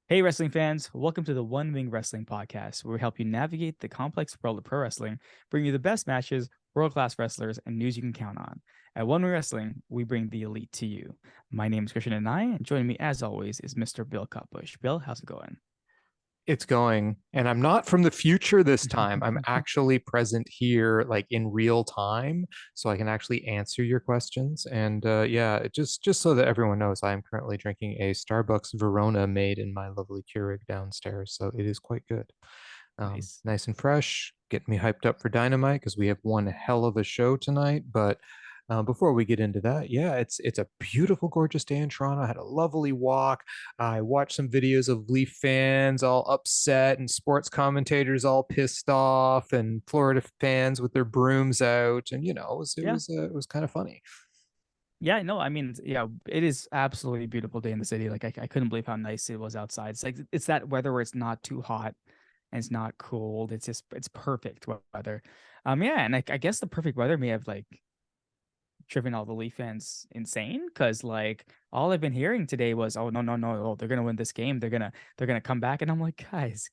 Hey, wrestling fans, welcome to the One Wing Wrestling Podcast, where we help you navigate the complex world of pro wrestling, bring you the best matches, world class wrestlers, and news you can count on. At One Wing Wrestling, we bring the elite to you. My name is Krishna and joining me as always is Mr. Bill Cutbush. Bill, how's it going? It's going, and I'm not from the future this time. I'm actually present here, like in real time, so I can actually answer your questions. And yeah, just so that everyone knows, I am currently drinking a Starbucks Verona made in my lovely Keurig downstairs, so it is quite good. Nice. Nice and fresh, getting me hyped up for Dynamite because we have one hell of a show tonight. But before we get into that, yeah, it's a beautiful, gorgeous day in Toronto. I had a lovely walk. I watched some videos of Leaf fans all upset and sports commentators all pissed off, and Florida fans with their brooms out, and Yeah. it was kind of funny. Yeah, no, I mean, yeah, it is absolutely a beautiful day in the city. Like, I couldn't believe how nice it was outside. It's like, it's that weather where it's not too hot and it's not cold. It's perfect weather. Yeah, and I guess the perfect weather may have like driven all the Leaf fans insane because like all I've been hearing today was, oh no, no, no, oh, they're gonna win this game. They're gonna come back. And I'm like, guys,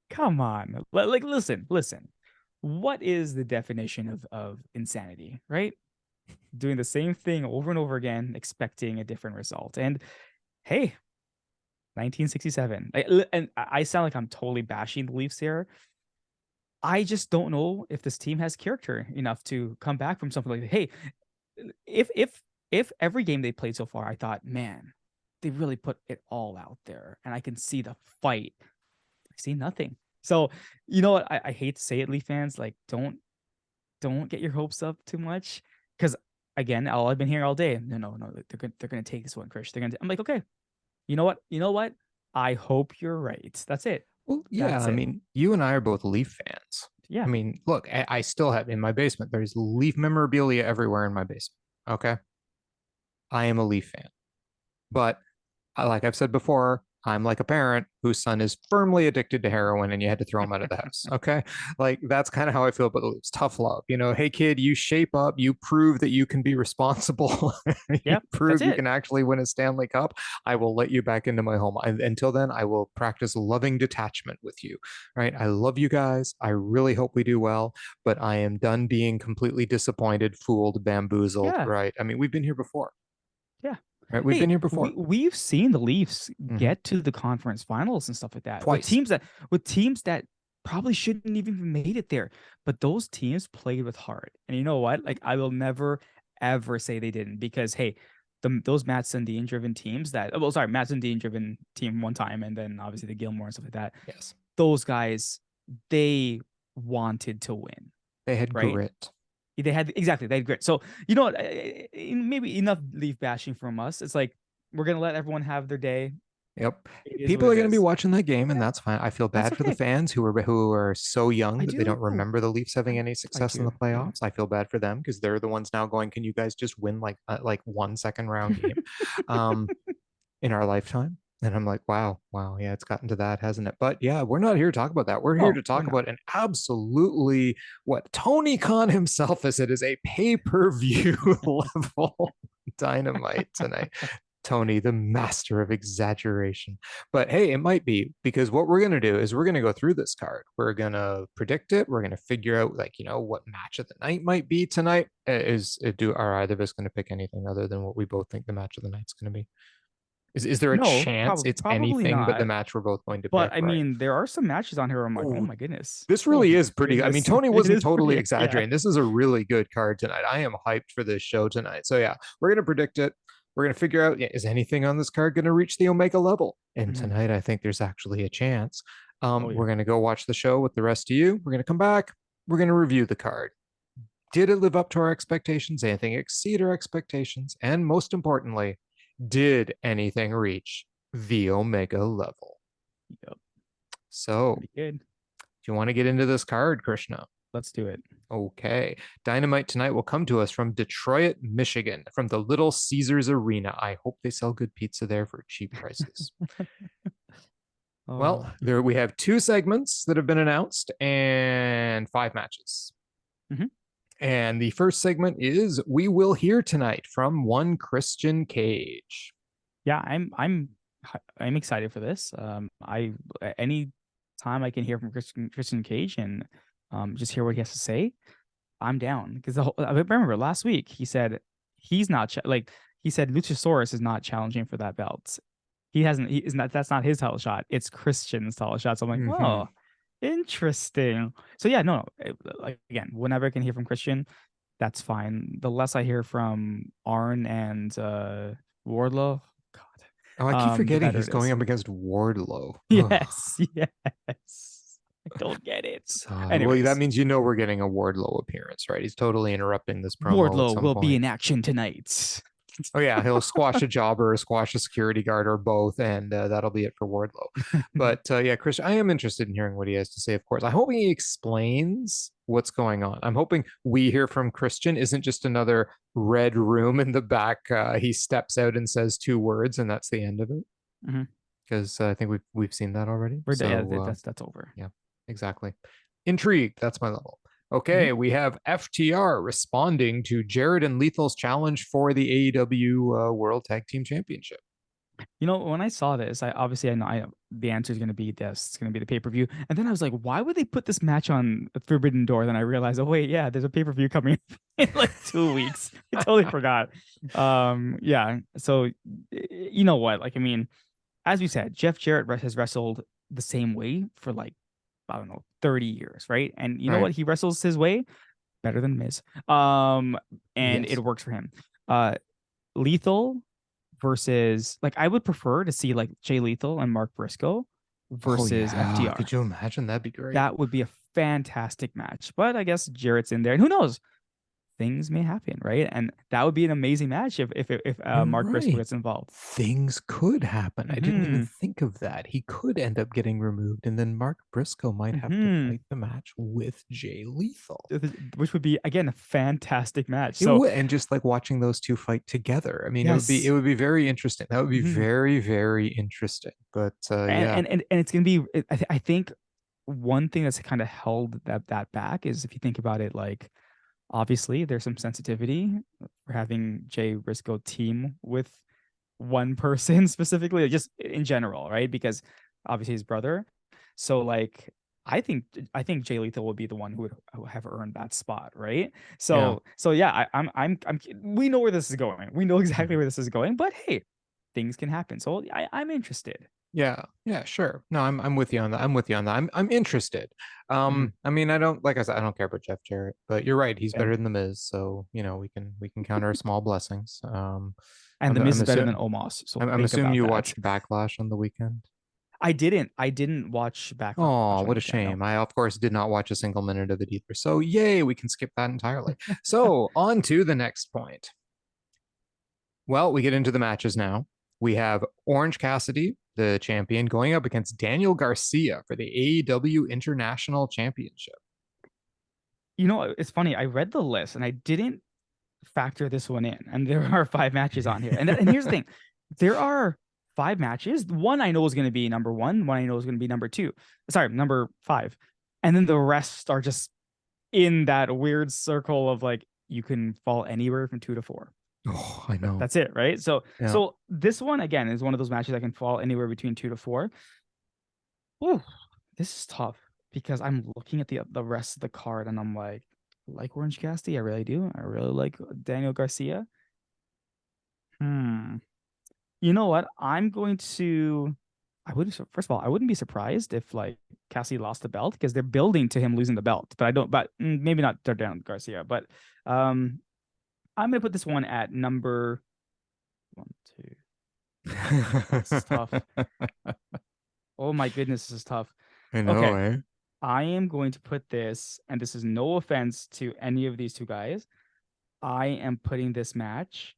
come on. Like, listen. What is the definition of insanity, right? Doing the same thing over and over again, expecting a different result. And hey, 1967. And I sound like I'm totally bashing the Leafs here. I just don't know if this team has character enough to come back from something like that. Hey, if if if every game they played so far, I thought, man, they really put it all out there, and I can see the fight. I see nothing. So, you know what? I hate to say it, Leaf fans, like don't get your hopes up too much, because again, all I've been hearing all day, no, they're gonna take this one, Krish. I'm like, okay, you know what? I hope you're right. That's it. Well, yeah, That's I it. mean, you and I are both Leaf fans. I Yeah. mean, look, I still have in my basement, there's Leaf memorabilia everywhere in my basement. Okay. I am a Leaf fan. But like I've said before, I'm like a parent whose son is firmly addicted to heroin and you had to throw him out of the house. Okay. Like that's kind of how I feel about the Leafs. Tough love. Hey, kid, you shape up, you prove that you can be responsible, you Yep. That's prove you it. can actually win a Stanley Cup. I will let you back into my home. Until then, I will practice loving detachment with you. Right. I love you guys. I really hope we do well, but I am done being completely disappointed, fooled, bamboozled. Yeah. Right. I mean, we've been here before. Yeah. Right. We've Hey, been here we before. we've seen the Leafs Hmm. get to the conference finals and stuff like that Twice. with teams that probably shouldn't even made it there. But those teams played with heart. And you know what? Like, I will never ever say they didn't, because hey, those Matt Sundin driven teams that, well, sorry, Matt Sundin driven team one time, and then obviously the Gilmore and stuff like that. Yes. Those guys, they wanted to win, They had right? grit. They had grit. So you know what? Maybe enough Leaf bashing from us. It's like we're gonna let everyone have their day. Yep. It is what People are it going to be is. watching that game, and Yeah, that's fine. I feel that's bad for the okay. fans who are so young I that they do. don't remember the Leafs having I any I success in the do. Yeah. playoffs. I feel bad for them because they're the ones now going, "Can you guys just win like one second round game um in our lifetime?" And I'm like, wow, yeah, it's gotten to that, hasn't it? But yeah, we're not here to talk about that. We're here No, to we're talk not. about an absolutely what Tony Khan himself has said is a pay-per-view level dynamite tonight. Tony, the master of exaggeration. But hey, it might be because what we're going to do is we're going to go through this card. We're going to predict it. We're going to figure out, like, what match of the night might be tonight. Are either of us going to pick anything other than what we both think the match of the night's going to be? Is there a No, chance it's probably anything but the not. match we're both going to But pick, I right? mean, there are some matches on here where I'm like, oh Oh, my goodness. this Oh really my is pretty. I mean, goodness. Tony It wasn't is totally pretty, yeah. exaggerating. This is a really good card tonight. I am hyped for this show tonight. So yeah, we're gonna predict it. We're gonna figure out, yeah, is anything on this card gonna reach the Omega level? And Mhm. tonight, I think there's actually a chance. Oh yeah. We're gonna go watch the show with the rest of you. We're gonna come back. We're gonna review the card. Did it live up to our expectations? Anything exceed our expectations? And most importantly, did anything reach the Omega level? Yep. So, Pretty good. do you want to get into this card, Krishna? Let's do it. Okay. Dynamite tonight will come to us from Detroit, Michigan, from the Little Caesars Arena. I hope they sell good pizza there for cheap prices. Oh. Well, there we have two segments that have been announced and five matches. Mhm. And the first segment is We Will Hear Tonight from one Christian Cage. Yeah, I'm I'm excited for this. I any time I can hear from Christian Cage and just hear what he has to say, I'm down. Because I remember last week he said he's not like he said Luchasaurus is not challenging for that belt. He hasn't. He is not. That's not his title shot. It's Christian's title shot. So I'm like, Mhm. oh, interesting. So yeah, no, like again, whenever I can hear from Christian, that's fine. The less I hear from Arn and Wardlow, Oh, I keep the forgetting better he's it going is. up against Wardlow. Ugh. Yes, yes. I don't get it. Well, that Anyways, means we're getting a Wardlow appearance, right? He's totally interrupting this promo at Wardlow some will be point. in action tonight. Oh yeah, he'll squash a jobber or squash a security guard or both, and that'll be it for Wardlow. But yeah, Chris, I am interested in hearing what he has to say. Of course, I hope he explains what's going on. I'm hoping we hear from Christian isn't just another red room in the back. He steps out and says two words, and that's the end of it. Mhm. Because I think we've seen that already. Yeah, So that's over. yeah, exactly. Intrigue. That's my level. Mhm. Okay, we have FTR responding to Jared and Lethal's challenge for the AEW World Tag Team Championship. You know, when I saw this, I know the answer is going to be this. It's going to be the pay-per-view. And then I was like, why would they put this match on Forbidden Door? Then I realized, oh wait, yeah, there's a pay-per-view coming in like 2 weeks. I totally forgot. Yeah. So you know what? Like, I mean, as we said, Jeff Jarrett has wrestled the same way for like, I don't know, 30 years, right? And you know Right. what? He wrestles his way better than Miz. And it Yes. works for him. Lethal versus like I would prefer to see like Jay Lethal and Mark Briscoe Oh versus yeah. FTR. Could you imagine? That'd be great. That would be a fantastic match. But I guess Jarrett's in there, and who knows? Things may happen, right? And that would be an amazing match if You're Mark Briscoe right. gets involved. Things could happen. I didn't even Hmm. think of that. He could end up getting removed, and then Mark Briscoe might have to Hmm. fight the match with Jay Lethal. Which would be again a fantastic match. It So would, and just like watching those two fight together. I mean, it yes. would be very interesting. That would be Mhm. very, very interesting. But yeah, And it's gonna be. I think one thing that's kind of held that back is if you think about it, like obviously there's some sensitivity for having Jay Briscoe team with one person specifically, like just in general, right? Because obviously his brother. So like I think Jay Lethal will be the one who would have earned that spot, right? yeah. So yeah, I'm we know where this is going. We know exactly Mhm. where this is going, but hey, things can happen. So I'm interested. Yeah, yeah, sure. No, I'm with you on that. I'm with you on that. I'm interested. Mhm. I mean, I don't like I said, I don't care about Jeff Jarrett, but you're right. He's Yeah. better than the Miz, so we can count our small blessings. And the Miz is better than Omos. So I'm think assuming about you that. watched Backlash on the weekend. I didn't watch Backlash Oh, on the what a weekend. No. shame. I, of course, did not watch a single minute of it either. So, yay, we can skip that entirely. So, on to the next point. Well, we get into the matches now. We have Orange Cassidy, the champion, going up against Daniel Garcia for the AEW International Championship. You know, it's funny. I read the list and I didn't factor this one in. And there are 5 matches on here. And here's the thing. There are 5 matches. One I know is going to be number one. One I know is going to be number two. Sorry, number 5. And then the rest are just in that weird circle of like you can fall anywhere from 2 to 4. Oh, I know. That's it, right? So Yeah. so this one again is one of those matches that can fall anywhere between 2 to 4. Ooh, this is tough because I'm looking at the rest of the card and I'm like Orange Cassidy, I really do. I really like Daniel Garcia. Hmm. You know what? I'm going to. I would first of all, I wouldn't be surprised if like Cassidy lost the belt because they're building to him losing the belt. But I don't. But maybe not Daniel Garcia. But um, I'm gonna put this one at number 1, 2. This is tough. Oh my goodness, this is tough. I know, Okay, eh? I am going to put this, and this is no offense to any of these two guys. I am putting this match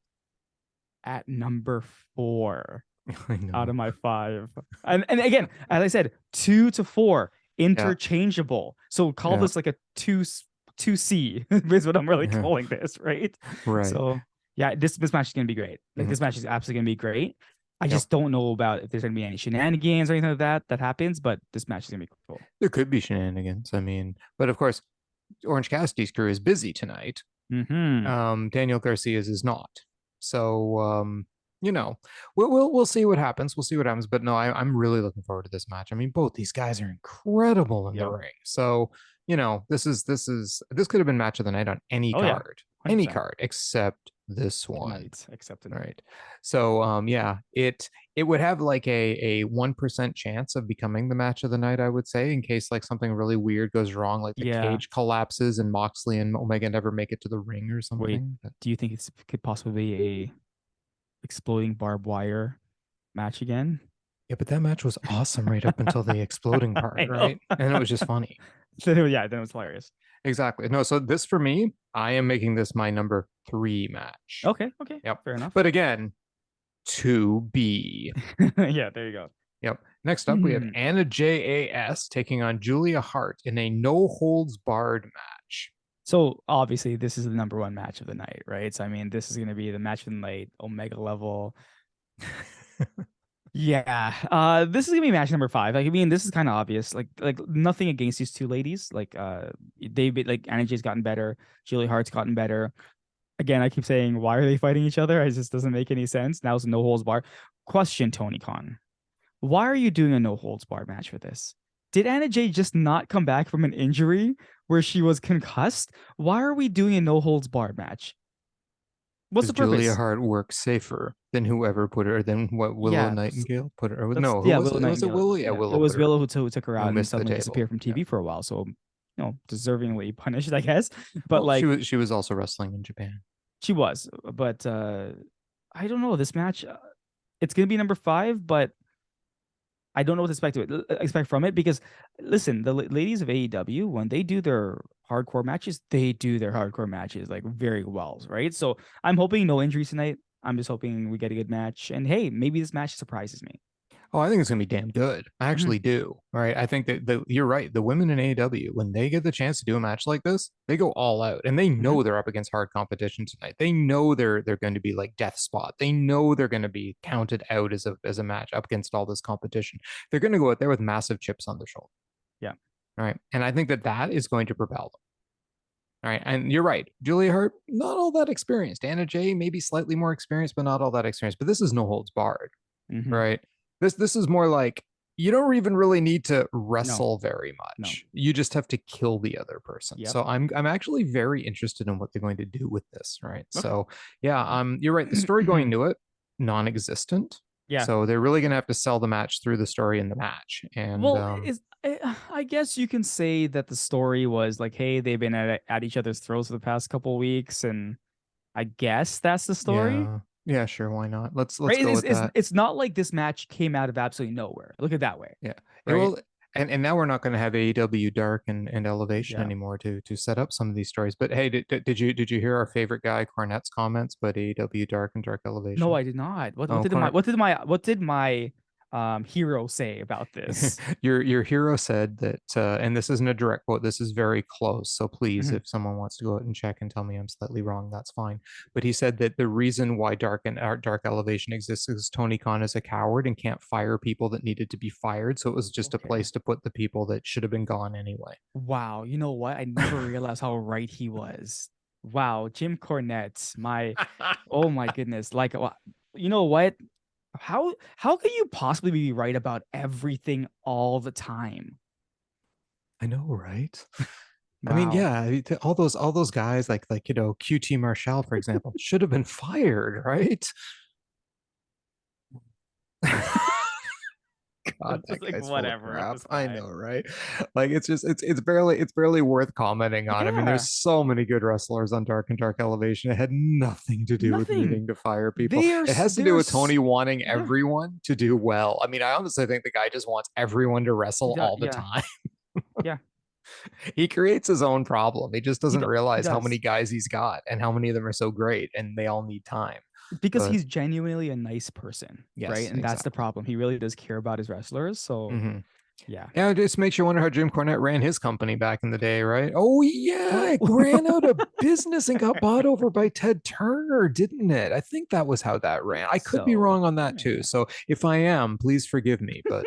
at number 4 I out of know. my 5. And again, as I said, 2 to 4 Yeah. interchangeable. So call Yeah. this like a 2C is what I'm really Yeah. calling this, right? Right. So yeah, this match is gonna be great. Like Mhm. this match is absolutely gonna be great. I Yep. just don't know about if there's gonna be any shenanigans or anything like that happens, but this match is gonna be cool. There could be shenanigans. I mean, but of course, Orange Cassidy's crew is busy tonight. Hmm. Daniel Garcia's is not. So you know, we'll see what happens. We'll see what happens. But no, I'm really looking forward to this match. I mean, both these guys are incredible in the Yep. ring. So, this could have been match of the night on Oh yeah, any 100%. card except this one. Tonight, accepted. Right. So yeah, it would have like a 1% chance of becoming the match of the night, I would say, in case like something really weird goes wrong, like the Yeah. cage collapses and Moxley and Omega never make it to the ring or Wait, something. But do you think it could possibly be a exploding barbed wire match again? yeah, but that match was awesome right up until the exploding I part, know. right? And it was just funny. Yeah, then it was hilarious. Exactly. No, so this for me, I am making this my number 3 match. Okay, okay, Yep. fair enough. But again, to be. Yeah, there you go. Yep. Next up, we have Anna JAS taking on Julia Hart in a no holds barred match. So obviously, this is the number one match of the night, right? So I mean, this is going to be the match of the night, Omega level. Yeah, this is gonna be match number 5. Like, I mean, this is kind of obvious. Like nothing against these two ladies. Like, they've been like Anna Jay's gotten better, Julia Hart's gotten better. Again, I keep saying, why are they fighting each other? It just doesn't make any sense. Now it's a no holds bar. Question, Tony Khan, why are you doing a no holds bar match for this? Did Anna Jay just not come back from an injury where she was concussed? Why are we doing a no holds bar match? What's Because the Julia purpose? Hart works safer than whoever put her, than what Willow Yeah, Nightingale put her. that's No, who yeah, was Willow it? Was it Nightingale. Willow? Yeah, Yeah, it Willow was put her. Willow who took her Who out and missed the suddenly table. disappeared from Yeah. TV for a while. So, deservingly punished, I guess. But Well, like she was also wrestling in Japan. she was, but I don't know this match. It's gonna be number 5, but I don't know what to expect from it because listen, the ladies of AEW, when they do their hardcore matches, they do their hardcore matches like very well, right? So I'm hoping no injuries tonight. I'm just hoping we get a good match, and hey, maybe this match surprises me. Oh, I think it's gonna be damn good. I Mhm. actually do. Right. I think that you're right. The women in AEW, when they get the chance to do a match like this, they go all out, and they Mhm. know they're up against hard competition tonight. They know they're going to be like death spot. They know they're going to be counted out as a match up against all this competition. They're going to go out there with massive chips on their shoulder. Yeah. Right. And I think that is going to propel them. All right. And you're right. Julia Hart, not all that experienced. Anna Jay, maybe slightly more experienced, but not all that experienced. But this is no holds barred. Mhm. Right. This is more like you don't even really need to No. wrestle very No. much. You just have to kill the other person. Yep. So I'm actually very interested in what they're going to do with this. Right. Okay. So yeah, you're right. The story going into it, non-existent. Yeah. So they're really gonna have to sell the match through the story in the match. And Well, I guess you can say that the story was like, hey, they've been at each other's throats for the past couple weeks, and I guess that's the story, yeah. Yeah, sure, why not? Let's right? go with that. It's not like this match came out of absolutely nowhere. Look at it that way, Yeah. It right? will, and now we're not going to have AEW Dark and Elevation Yeah. anymore to set up some of these stories. But hey, did you hear our favorite guy Cornette's comments about AEW Dark and Dark No, Elevation? I did not. What Oh, did my Cornet, what did my hero say about this? your hero said that, and this isn't a direct quote. This is very close. So please, Mhm. if someone wants to go out and check and tell me I'm slightly wrong, that's fine. But he said that the reason why Dark Elevation exists is Tony Khan is a coward and can't fire people that needed to be fired. So it was just a Okay. place to put the people that should have been gone anyway. Wow. You know what? I never realized how right he was. Wow, Jim Cornette, oh my goodness. Like, you know what? How can you possibly be right about everything all the time? I know, right? I mean, Wow. yeah, all those guys like QT Marshall, for example, should have been fired, right? God, It's that just like guy's full of whatever with crap. this I guy. know, right? Like it's barely worth commenting on. I mean, there's Yeah, so many good wrestlers on Dark and Dark Elevation. It had nothing to do with nothing. needing to fire people. They are It has to do with there's Tony wanting yeah. everyone to do well. I mean, I honestly think the guy just wants everyone to wrestle all the Yeah, time. yeah. He creates his own problem. He just doesn't He realize how many does. guys he's got and how many of them are so great and they all need time. Because But he's genuinely a nice person, right? yes, And that's the exactly. problem. He really does care about his wrestlers. So Hmm. yeah. Yeah, it just makes you wonder how Jim Cornette ran his company back in the day, right? Oh yeah, Well, it ran out of business and got bought over by Ted Turner, didn't it? I think that was how that ran. I could be so wrong on that too. So if I am, please forgive me. But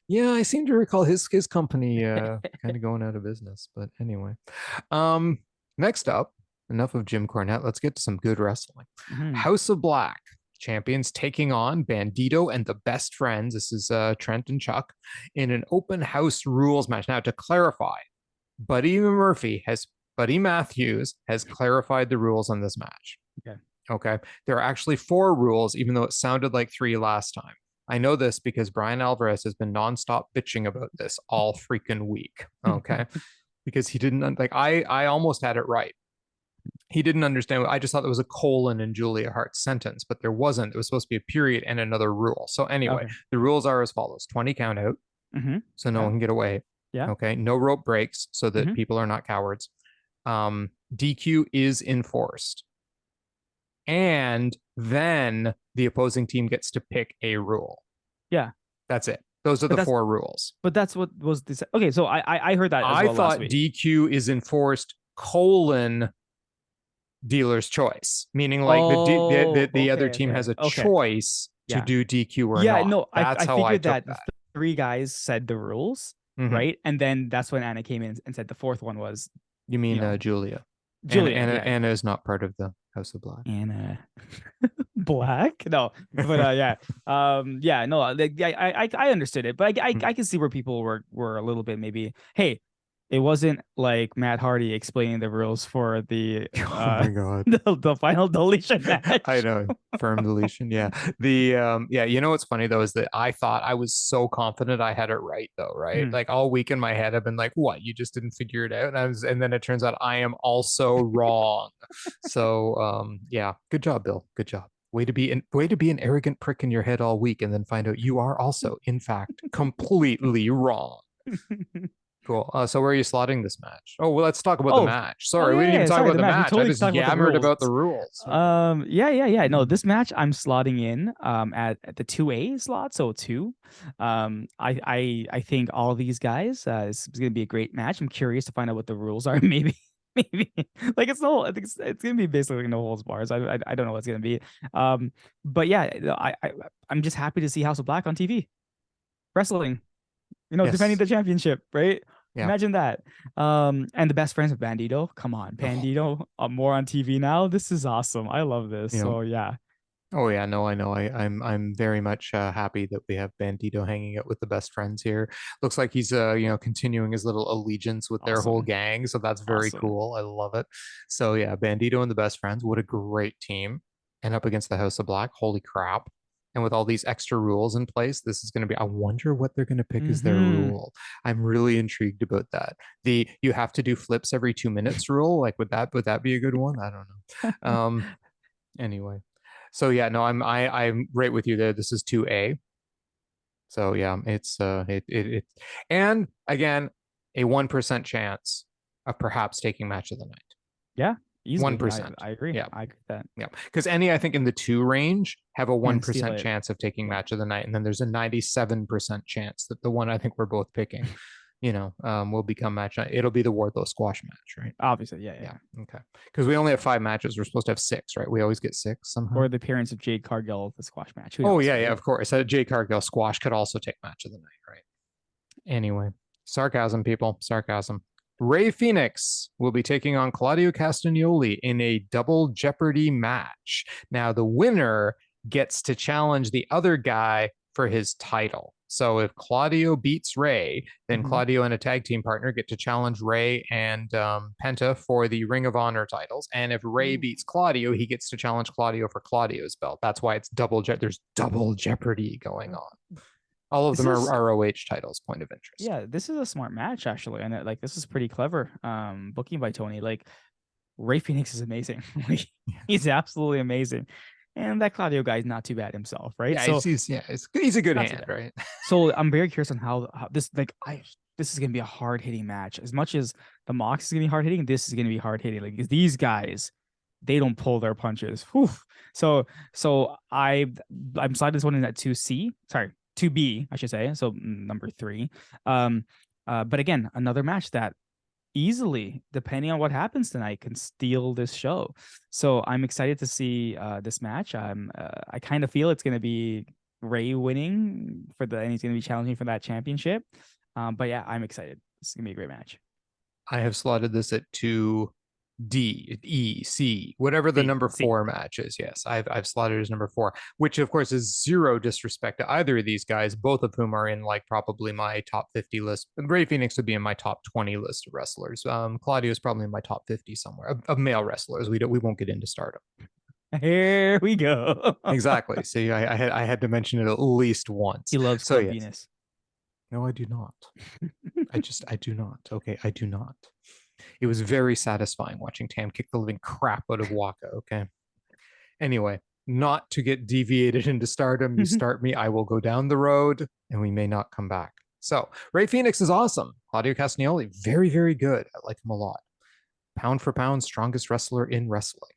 yeah, I seem to recall his company kind of going out of business. But anyway, next up, enough of Jim Cornette. Let's get to some good wrestling. mhm. House of Black champions, taking on Bandido and the Best Friends. This is Trent and Chuck in an open house rules match. Now, to clarify, Buddy Matthews has clarified the rules on this match. Okay. There are actually 4 rules, even though it sounded like 3 last time. I know this because Brian Alvarez has been nonstop bitching about this all freaking week. Okay. Because he didn't like, I almost had it right. He didn't understand. I just thought there was a colon in Julia Hart's sentence, but there wasn't. It was supposed to be a period and another rule. So anyway, the rules are as follows: 20 count out, so no one can get away. Okay. No rope breaks, so that people are not cowards. DQ is enforced. And then the opposing team gets to pick a rule. Yeah. That's it. Those are the 4 rules. But that's what was this. Okay, so I heard that as well thought last week. DQ is enforced colon dealer's choice, meaning like the other team has a choice to do DQ or not. Yeah, no, that's I how figured I took that 3 guys said the rules, right? And then that's when Anna came in and said the 4th one was. You mean Julia? Anna is not part of the House of Black. Anna Black? No, but yeah, no, like, I understood it, but I can see where people were a little bit maybe. Hey, it wasn't like Matt Hardy explaining the rules for the oh my god the final deletion match. I know, firm deletion. Yeah. You know what's funny though is that I thought I was so confident I had it right though, right? Like all week in my head I've been like, what? You just didn't figure it out? And then it turns out I am also wrong. So yeah, good job, Bill. Good job. Way to be an arrogant prick in your head all week and then find out you are also, in fact, completely wrong. Cool. So where are you slotting this match? Oh, well, let's talk about the match. Sorry, we didn't even talk about the match. I just yammered about the rules. No, this match I'm slotting in at the 2A slot, so 2. I think all these guys is going to be a great match. I'm curious to find out what the rules are. Maybe like I think it's gonna be basically no holds bars. I don't know what it's gonna be. But yeah, I'm just happy to see House of Black on TV, wrestling. Defending the championship, right? Yeah. Imagine that. And the Best Friends of Bandido. Come on, Bandido. More on TV now. This is awesome. I love this. So yeah. Oh yeah, no, I know. I'm very much happy that we have Bandido hanging out with the Best Friends here. Looks like he's continuing his little allegiance with their whole gang. So that's very cool. I love it. So yeah, Bandido and the Best Friends. What a great team. And up against the House of Black. Holy crap. And with all these extra rules in place, this is going to be, I wonder what they're going to pick as their rule. I'm really intrigued about that. You have to do flips every 2 minutes rule. Like, would that be a good one? I don't know. Anyway. So yeah, no, I'm right with you there. This is 2A. So yeah, it's and again, a 1% chance of perhaps taking match of the night. Yeah. Easily. 1%. I agree. Yeah, I agree with that. Yeah, because any I think in the 2 range have a 1% chance of taking match of the night, and then there's a 97% chance that the one I think we're both picking, will become match night. It'll be the Wardlow squash match, right? Obviously, yeah. Okay, because we only have 5 matches. We're supposed to have 6, right? We always get 6 somehow. Or the appearance of Jade Cargill, the squash match. Oh yeah, of course. Jade Cargill squash could also take match of the night, right? Anyway, sarcasm, people, sarcasm. Rey Fenix will be taking on Claudio Castagnoli in a double Jeopardy match. Now, the winner gets to challenge the other guy for his title. So if Claudio beats Rey, then Claudio and a tag team partner get to challenge Rey and Penta for the Ring of Honor titles. And if Rey beats Claudio, he gets to challenge Claudio for Claudio's belt. That's why it's there's double Jeopardy going on. All of them are ROH titles, point of interest. Yeah, this is a smart match, actually. And this is pretty clever booking by Tony. Like, Rey Fenix is amazing. He's absolutely amazing. And that Claudio guy is not too bad himself, right? Yeah, he's a good hand, right? So I'm very curious on how this, this is going to be a hard-hitting match. As much as the Mox is going to be hard-hitting, this is going to be hard-hitting. Like, these guys, they don't pull their punches. Whew. So I'm sliding this one in at 2C. Sorry. 2B, I should say. So number 3. But again, another match that easily, depending on what happens tonight, can steal this show. So I'm excited to see this match. I kind of feel it's going to be Rey winning and he's going to be challenging for that championship. But yeah, I'm excited. This is going to be a great match. I have slotted this at 2B. D, E, C, whatever the C, number C. 4 match is. Yes, I've slotted as number 4, which of course is zero disrespect to either of these guys, both of whom are in like probably my top 50 list. Ray Phoenix would be in my top 20 list of wrestlers. Claudio is probably in my top 50 somewhere of male wrestlers. We won't get into Stardom. Here we go. Exactly. See, I had to mention it at least once. He loves So Club yes. Venus. No, I do not. I do not. Okay, I do not. It was very satisfying watching Tam kick the living crap out of Waka. Okay. Anyway, not to get deviated into Stardom. You start me, I will go down the road, and we may not come back. So Ray Phoenix is awesome. Claudio Castagnoli, very, very good. I like him a lot. Pound for pound, strongest wrestler in wrestling.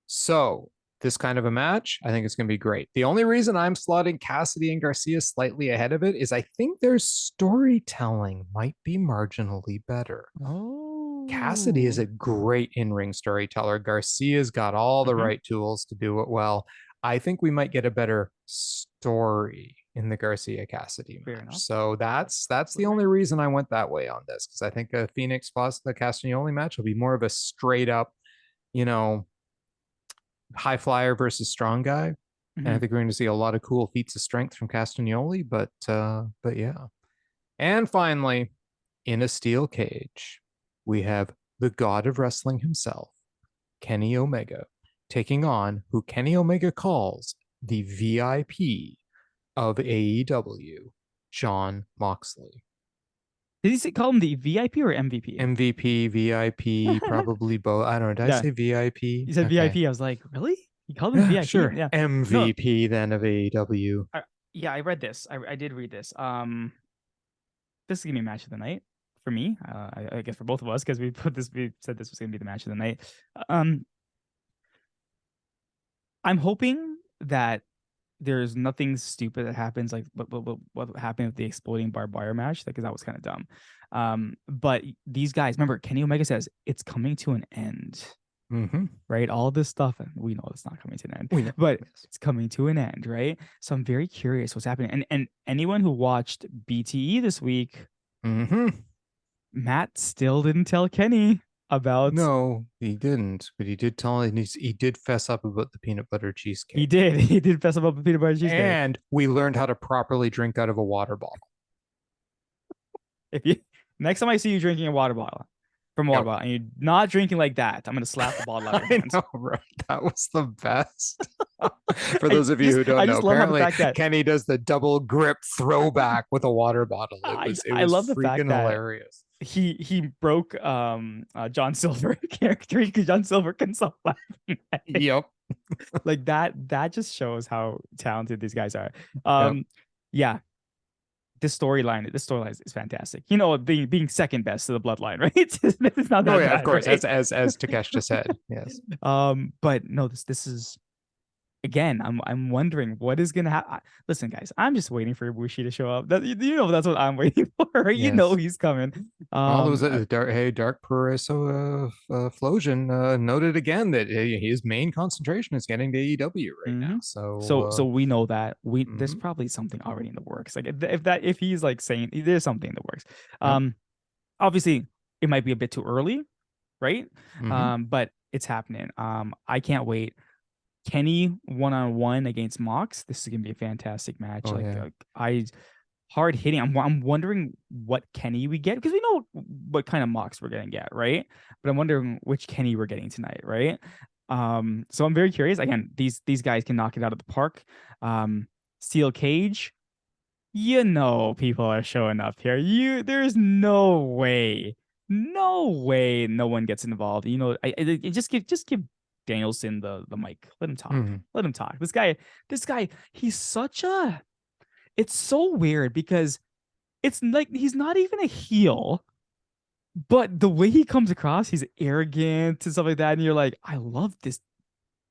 So this kind of a match, I think it's going to be great. The only reason I'm slotting Cassidy and Garcia slightly ahead of it is I think their storytelling might be marginally better. Oh, Cassidy is a great in-ring storyteller. Garcia's got all the right tools to do it well. I think we might get a better story in the Garcia Cassidy match. So that's the only reason I went that way on this, because I think a Phoenix plus the Castagnoli match will be more of a straight up, high flyer versus strong guy. And I think we're going to see a lot of cool feats of strength from Castagnoli, but yeah. And finally, in a steel cage, we have the god of wrestling himself, Kenny Omega, taking on who Kenny Omega calls the VIP of AEW, Jon Moxley. Did he call him the VIP or MVP? MVP, VIP, probably both. I don't know. Did I say VIP? He said VIP. I was like, really? He called him VIP? Sure. Yeah. MVP then of AEW. I read this. I did read this. This is gonna be a match of the night for me. I guess for both of us, because we said this was gonna be the match of the night. I'm hoping that there's nothing stupid that happens like what happened with the exploding barbed wire match, because that was kind of dumb. But these guys, remember, Kenny Omega says it's coming to an end. Right, all this stuff, and we know it's not coming to an end, but it's coming to an end, right? So I'm very curious what's happening. And anyone who watched BTE this week, Matt still didn't tell Kenny about. No, he didn't, but he did tell him. He did fess up about the peanut butter cheesecake. He did fess up about the peanut butter cheesecake, and we learned how to properly drink out of a water bottle. If you next time I see you drinking a water bottle from a water bottle and you're not drinking like that, I'm gonna slap the bottle out of your hands. I know, right? That was the best. For those of you who don't know, apparently Kenny does the double grip throwback with a water bottle. I love the fact that hilarious. He broke John Silver character because John Silver can stop laughing. Yep. Like that just shows how talented these guys are. Yeah. This storyline is fantastic. Being second best to the bloodline, right? It's not that bad, of course, right? as Takesh just said. Yes. But no, this is, again, I'm wondering what is gonna happen. Listen, guys, I'm just waiting for Ibushi to show up. That's what I'm waiting for, right? Yes. He's coming. All those Dark Progresso Flosion noted again that his main concentration is getting to AEW right now. So we know that there's probably something already in the works. Like if he's like saying there's something in the works. Obviously it might be a bit too early, right? But it's happening. I can't wait. Kenny 1-on-1 against Mox. This is gonna be a fantastic match. Hard hitting. I'm wondering what Kenny we get, because we know what kind of Mox we're gonna get, right? But I'm wondering which Kenny we're getting tonight, right? So I'm very curious. Again, these guys can knock it out of the park. Steel cage. People are showing up here. There's no way no one gets involved. Just give Danielson the mic. Let him talk. Let him talk. This guy, he's such a. It's so weird because it's like he's not even a heel, but the way he comes across, he's arrogant and stuff like that, and you're like, I love this.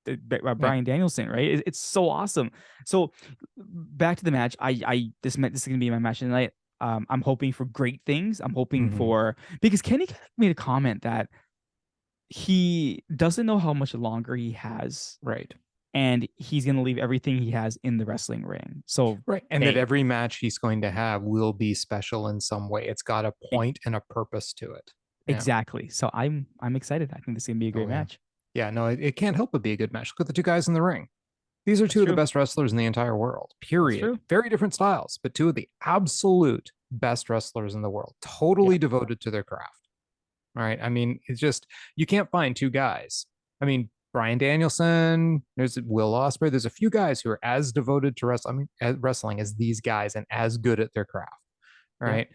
Bryan Danielson, right? It's so awesome. So back to the match. This is gonna be my match tonight. I'm hoping for great things. I'm hoping for, because Kenny made a comment that he doesn't know how much longer he has, right? And he's going to leave everything he has in the wrestling ring. So right, and that every match he's going to have will be special in some way. It's got a point and a purpose to it. Yeah. Exactly. So I'm excited. I think this is gonna be a great Oh yeah. match. Yeah, no, it can't help but be a good match. Look at the two guys in the ring. These are That's two of the true. best wrestlers in the entire world, That's period. true. Very different styles, but two of the absolute best wrestlers in the world, Yeah. totally devoted to their craft. All right. I mean, it's just, you can't find two guys. I mean, Brian Danielson, there's Will Ospreay. There's a few guys who are as devoted to wrestling as these guys and as good at their craft. All Yeah. right.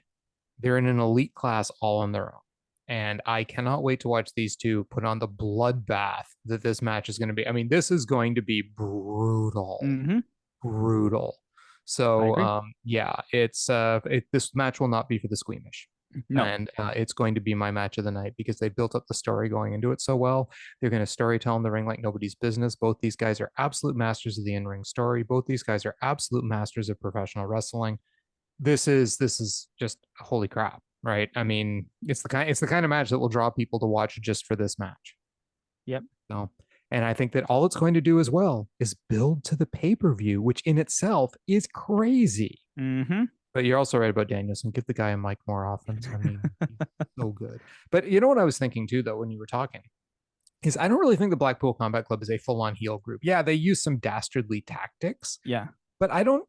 They're in an elite class all on their own. And I cannot wait to watch these two put on the bloodbath that this match is going to be. I mean, this is going to be brutal, Mm-hmm. brutal. I So, agree. yeah, this match will not be for the squeamish. No. And it's going to be my match of the night because they built up the story going into it so well. They're going to story tell in the ring like nobody's business. Both these guys are absolute masters of the in-ring story. Both these guys are absolute masters of professional wrestling. This is just holy crap, right? I mean, it's the kind of match that will draw people to watch just for this match. Yep. So, and I think that all it's going to do as well is build to the pay-per-view, which in itself is crazy. Mm-hmm. But you're also right about Danielson. Give the guy a mic more often. I mean, he's so good. But you know what I was thinking too, though, when you were talking, is I don't really think the Blackpool Combat Club is a full-on heel group. Yeah, they use some dastardly tactics, Yeah. but I don't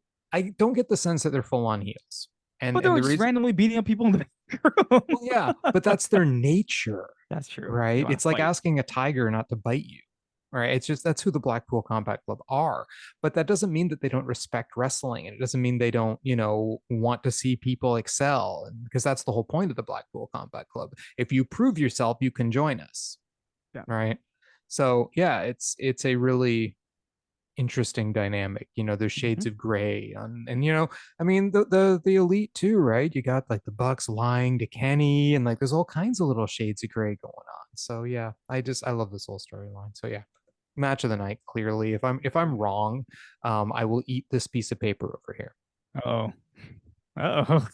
get the sense that they're full-on heels. And But they and were the just reason, randomly beating up people in the room. well, yeah, but that's their nature, That's true. They right? want It's to like fight. asking a tiger not to bite you. Right. It's just that's who the Blackpool Combat Club are. But that doesn't mean that they don't respect wrestling. And it doesn't mean they don't, want to see people excel. Because that's the whole point of the Blackpool Combat Club. If you prove yourself, you can join us. Yeah. Right. So yeah, it's a really interesting dynamic. There's Mm-hmm. shades of gray and I mean the elite too, right? You got like the Bucks lying to Kenny and like there's all kinds of little shades of gray going on. So yeah, I love this whole storyline. So yeah, match of the night. Clearly, if I'm wrong, I will eat this piece of paper over here. Oh. Oh.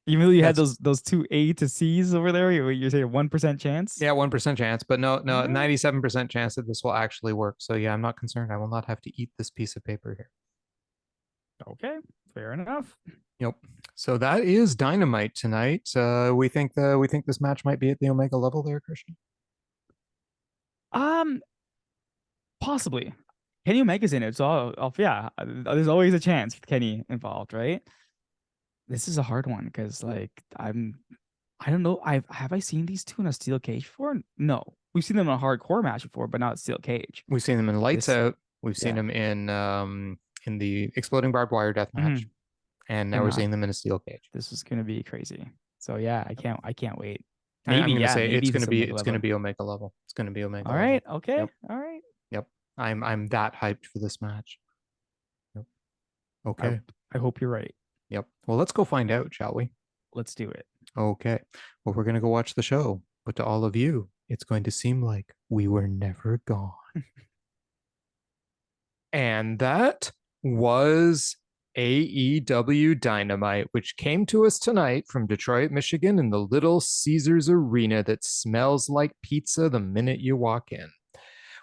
Even though you had That's those two A to C's over there, you're saying 1% chance? Yeah, 1% chance, but no, Uh, 97% chance that this will actually work. So yeah, I'm not concerned. I will not have to eat this piece of paper here. okay, fair enough. Yep. So that is Dynamite tonight. We think this match might be at the Omega level there, Christian. Um, Possibly. Kenny Omega's in it, so yeah, there's always a chance with Kenny involved, right? This is a hard one because I don't know. Have I seen these two in a steel cage before? No, we've seen them in a hardcore match before, but not steel cage. We've seen them in Lights This, Out. We've seen yeah, them in the Exploding Barbed Wire death match, mhm. and now And we're not. seeing them in a steel cage. This is gonna be crazy. So yeah, I can't wait. I'm Maybe, gonna yeah, say maybe it's this gonna be Omega it's gonna level. be Omega level. It's gonna be Omega All right, level. okay, Yep. all right. Yep. I'm that hyped for this match. Yep. I Okay. I hope you're right. Yep. Well, let's go find out, shall we? Let's do it. Okay. Well, we're gonna go watch the show, but to all of you, it's going to seem like we were never gone. And that was AEW Dynamite, which came to us tonight from Detroit, Michigan, in the Little Caesars Arena that smells like pizza the minute you walk in.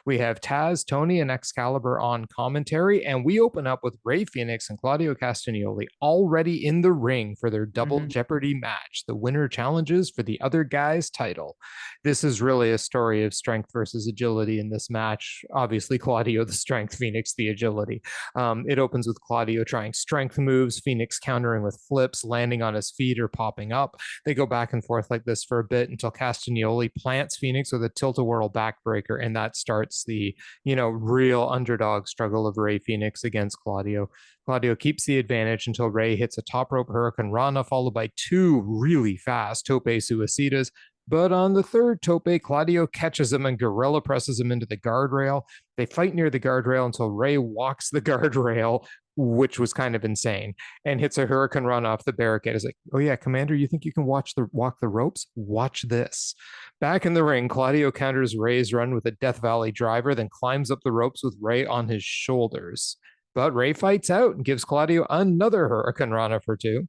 We have Taz, Tony, and Excalibur on commentary, and we open up with Rey Fenix and Claudio Castagnoli already in the ring for their double Mhm. Jeopardy match. The winner challenges for the other guy's title. This is really a story of strength versus agility in this match. Obviously, Claudio the strength, Fenix the agility. It opens with Claudio trying strength moves, Fenix countering with flips, landing on his feet or popping up. They go back and forth like this for a bit until Castagnoli plants Fenix with a tilt-a-whirl backbreaker, and that starts the real underdog struggle of Rey Fenix against Claudio. Claudio keeps the advantage until Rey hits a top rope Hurricane Rana, followed by two really fast tope suicidas. But on the third tope, Claudio catches him and gorilla presses him into the guardrail. They fight near the guardrail until Rey walks the guardrail, which was kind of insane, and hits a Hurricane Run off the barricade. It's like, oh yeah, Commander, you think you can walk the ropes? Watch this. Back in the ring, Claudio counters Rey's run with a Death Valley driver, then climbs up the ropes with Rey on his shoulders. But Rey fights out and gives Claudio another Hurricane Rana for two.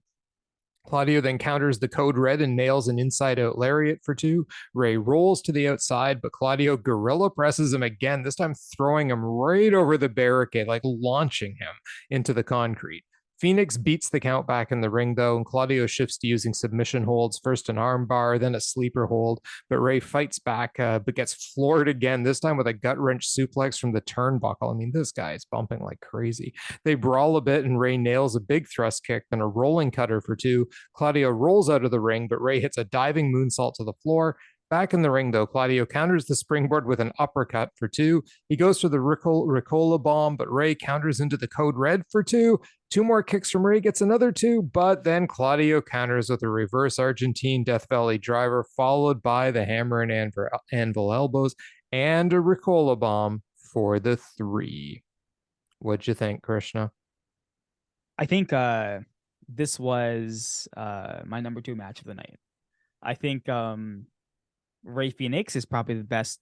Claudio then counters the code red and nails an inside out lariat for two. Rey rolls to the outside, but Claudio gorilla presses him again, this time throwing him right over the barricade, like launching him into the concrete. Fenix beats the count back in the ring, though, and Claudio shifts to using submission holds, first an arm bar, then a sleeper hold. But Ray fights back, but gets floored again, this time with a gut wrench suplex from the turnbuckle. I mean, this guy is bumping like crazy. They brawl a bit, and Ray nails a big thrust kick, then a rolling cutter for two. Claudio rolls out of the ring, but Ray hits a diving moonsault to the floor. Back in the ring, though, Claudio counters the springboard with an uppercut for two. He goes for the Ricola bomb, but Ray counters into the code red for two. Two more kicks from Ray, gets another two, but then Claudio counters with a reverse Argentine Death Valley driver, followed by the hammer and anvil elbows and a Ricola bomb for the three. What'd you think, Krishna? I think this was my number 2 match of the night. I think Ray Fenix is probably the best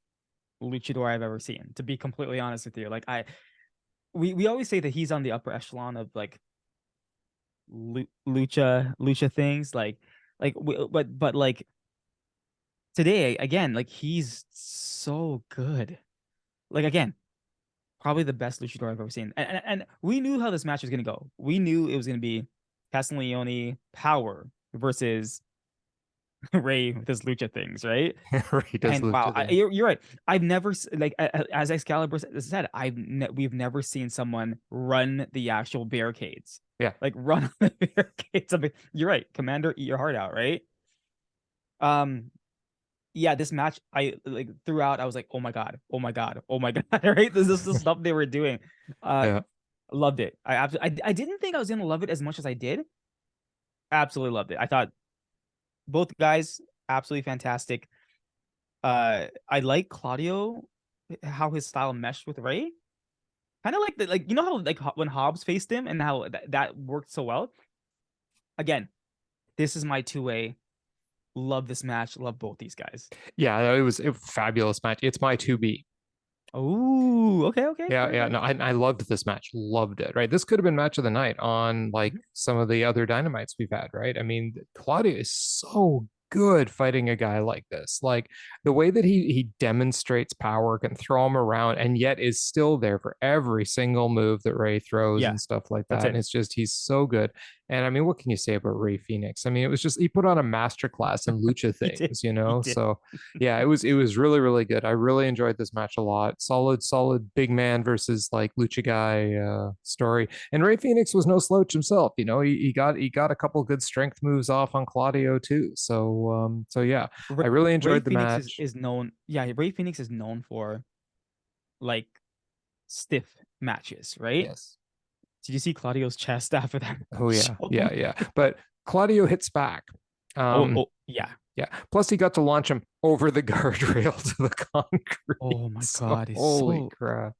luchador I've ever seen, to be completely honest with you. Like we always say that he's on the upper echelon of like lucha things, but like today again, like he's so good. Like again, probably the best luchador I've ever seen. And we knew how this match was gonna go. We knew it was gonna be Castagnoli power versus Ray with his lucha things, right? Ray does And wow, you're right. I've never like as Excalibur said, we've never seen someone run the actual barricades. Yeah, like run on the barricades. I mean, you're right, Commander, eat your heart out, right? Yeah, this match, I like throughout, I was like, oh my god, oh my god, oh my god, right? This is the stuff they were doing. Yeah. Loved it. I didn't think I was gonna love it as much as I did. Absolutely loved it. I thought both guys absolutely fantastic. I like Claudio, how his style meshed with Ray. Kind of like like you know how like when Hobbs faced him and how that worked so well. Again, this is my 2A. Love this match. Love both these guys. Yeah, it was a fabulous match. It's my 2B. Oh, okay. Yeah. No, I loved this match. Loved it. Right. This could have been match of the night on like some of the other dynamites we've had. Right. I mean, Claudio is so good fighting a guy like this. Like the way that he demonstrates power, can throw him around, and yet is still there for every single move that Ray throws and stuff like that. And it's just he's so good. And I mean, what can you say about Ray Fenix? I mean, it was just he put on a masterclass in lucha things, you know. So yeah, it was really, really good. I really enjoyed this match a lot. Solid big man versus like lucha guy story. And Ray Fenix was no slouch himself. You know, he got a couple good strength moves off on Claudio too. So yeah, I really enjoyed the match. Is known, Ray Fenix is known for like stiff matches, right? Yes. Did you see Claudio's chest after that? Oh yeah. But Claudio hits back. Yeah. Plus, he got to launch him over the guardrail to the concrete. Oh my god! Holy crap!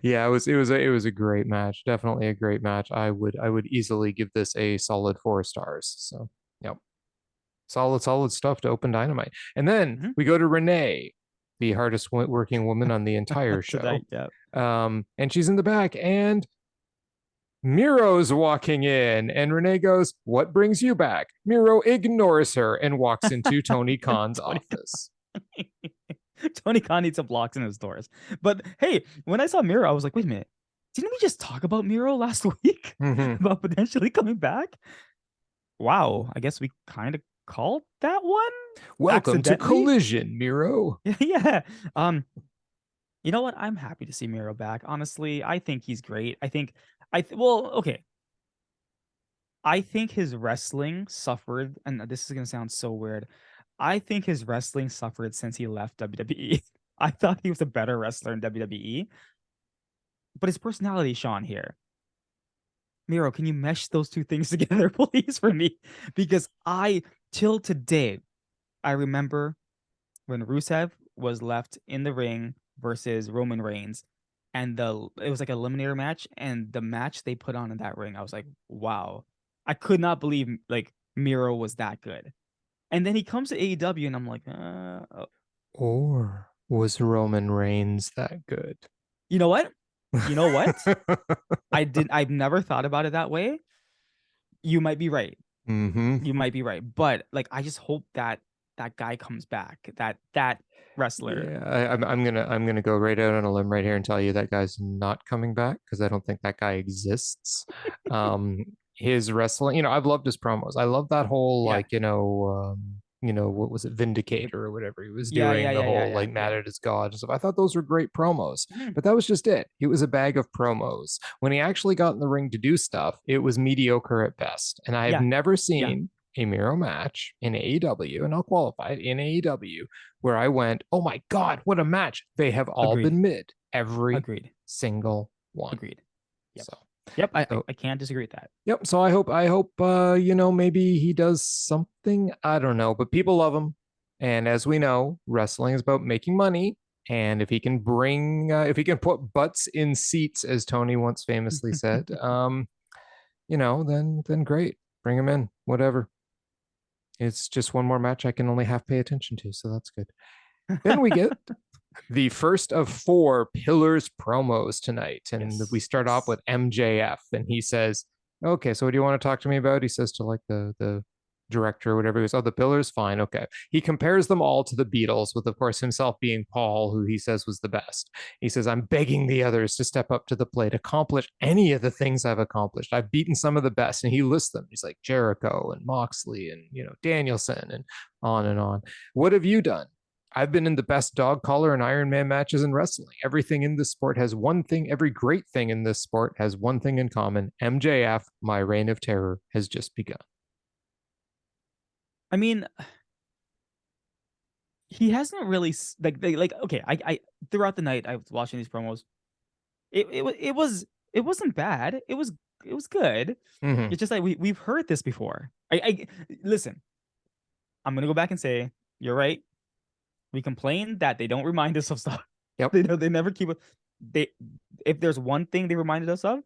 Yeah, it was a great match. Definitely a great match. I would easily give this a solid 4 stars. So, yep, solid stuff to open Dynamite. And then we go to Renee, the hardest working woman on the entire show. Tonight, yeah. And she's in the back, and Miro's walking in, and Renee goes, "What brings you back?" Miro ignores her and walks into Tony Khan's office. Tony Khan needs some blocks in his doors. But hey, when I saw Miro, I was like, wait a minute. Didn't we just talk about Miro last week? About potentially coming back? Wow. I guess we kind of called that one. Welcome to Collision, Miro. Yeah. You know what? I'm happy to see Miro back. Honestly, I think he's great. Okay. I think his wrestling suffered, and this is gonna sound so weird. I think his wrestling suffered since he left WWE. I thought he was a better wrestler in WWE, but his personality shone here. Miro, can you mesh those two things together, please, for me? Because till today, I remember when Rusev was left in the ring versus Roman Reigns, and it was like an eliminator match, and the match they put on in that ring, I was like, wow. I could not believe like Miro was that good. And then he comes to AEW, and I'm like, Or was Roman Reigns that good? You know what? I've never thought about it that way. You might be right. You might be right. But like, I just hope that guy comes back. That wrestler. Yeah, I'm gonna go right out on a limb right here and tell you that guy's not coming back, because I don't think that guy exists. his wrestling. I've loved his promos. I love that whole Yeah. like, what was it, Vindicator or whatever he was Yeah, yeah, doing, the yeah, yeah, whole yeah, like yeah. mad at his god and stuff. I thought those were great promos, Mhm. but that was just it. It was a bag of promos. When he actually got in the ring to do stuff, it was mediocre at best. And I have Yeah. never Yeah. seen a Miro match in AEW, and I'll qualify it in AEW, where I went, oh my God, what a match. They have all Agreed. been mid, every Agreed. single one. Agreed. Yep. So, Yep. so I can't disagree with that. yep. So I hope, maybe he does something. I don't know, but people love him. And as we know, wrestling is about making money. And if he can put butts in seats, as Tony once famously said, then great. Bring him in, whatever. It's just one more match I can only half pay attention to. So that's good. Then we get the first of 4 Pillars promos tonight. And we Yes. start off Yes. with MJF, and he says, okay, so what do you want to talk to me about? He says to like the director or whatever. He goes, oh, the Pillars, fine, okay. He compares them all to the Beatles, with of course himself being Paul, who he says was the best. He says, I'm begging the others to step up to the plate, accomplish any of the things I've accomplished. I've beaten some of the best. And he lists them. He's like Jericho and Moxley and Danielson and on and on. What have you done? I've been in the best dog collar and Iron Man matches in wrestling. Everything in this sport has one thing, every great thing in this sport has one thing in common. MJF, my reign of terror has just begun. I mean, he hasn't really like okay, I throughout the night I was watching these promos. It wasn't bad. It was good. Mm-hmm. It's just like we've heard this before. I listen, I'm gonna go back and say you're right. We complain that they don't remind us of stuff. Yep. They never keep they if there's one thing they reminded us of,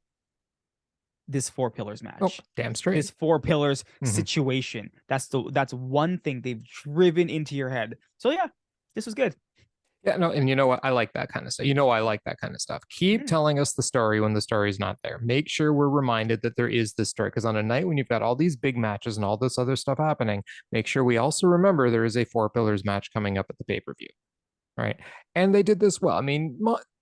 this 4 pillars Oh, match. damn straight. This 4 pillars Mm-hmm. situation. That's one thing they've driven into your head. So yeah, this was good. Yeah, no, and you know what? I like that kind of stuff. I like that kind of stuff. Keep telling us the story when the story's not there. Make sure we're reminded that there is this story. Because on a night when you've got all these big matches and all this other stuff happening, make sure we also remember there is a 4 pillars match coming up at the pay-per-view. Right. And they did this well. I mean,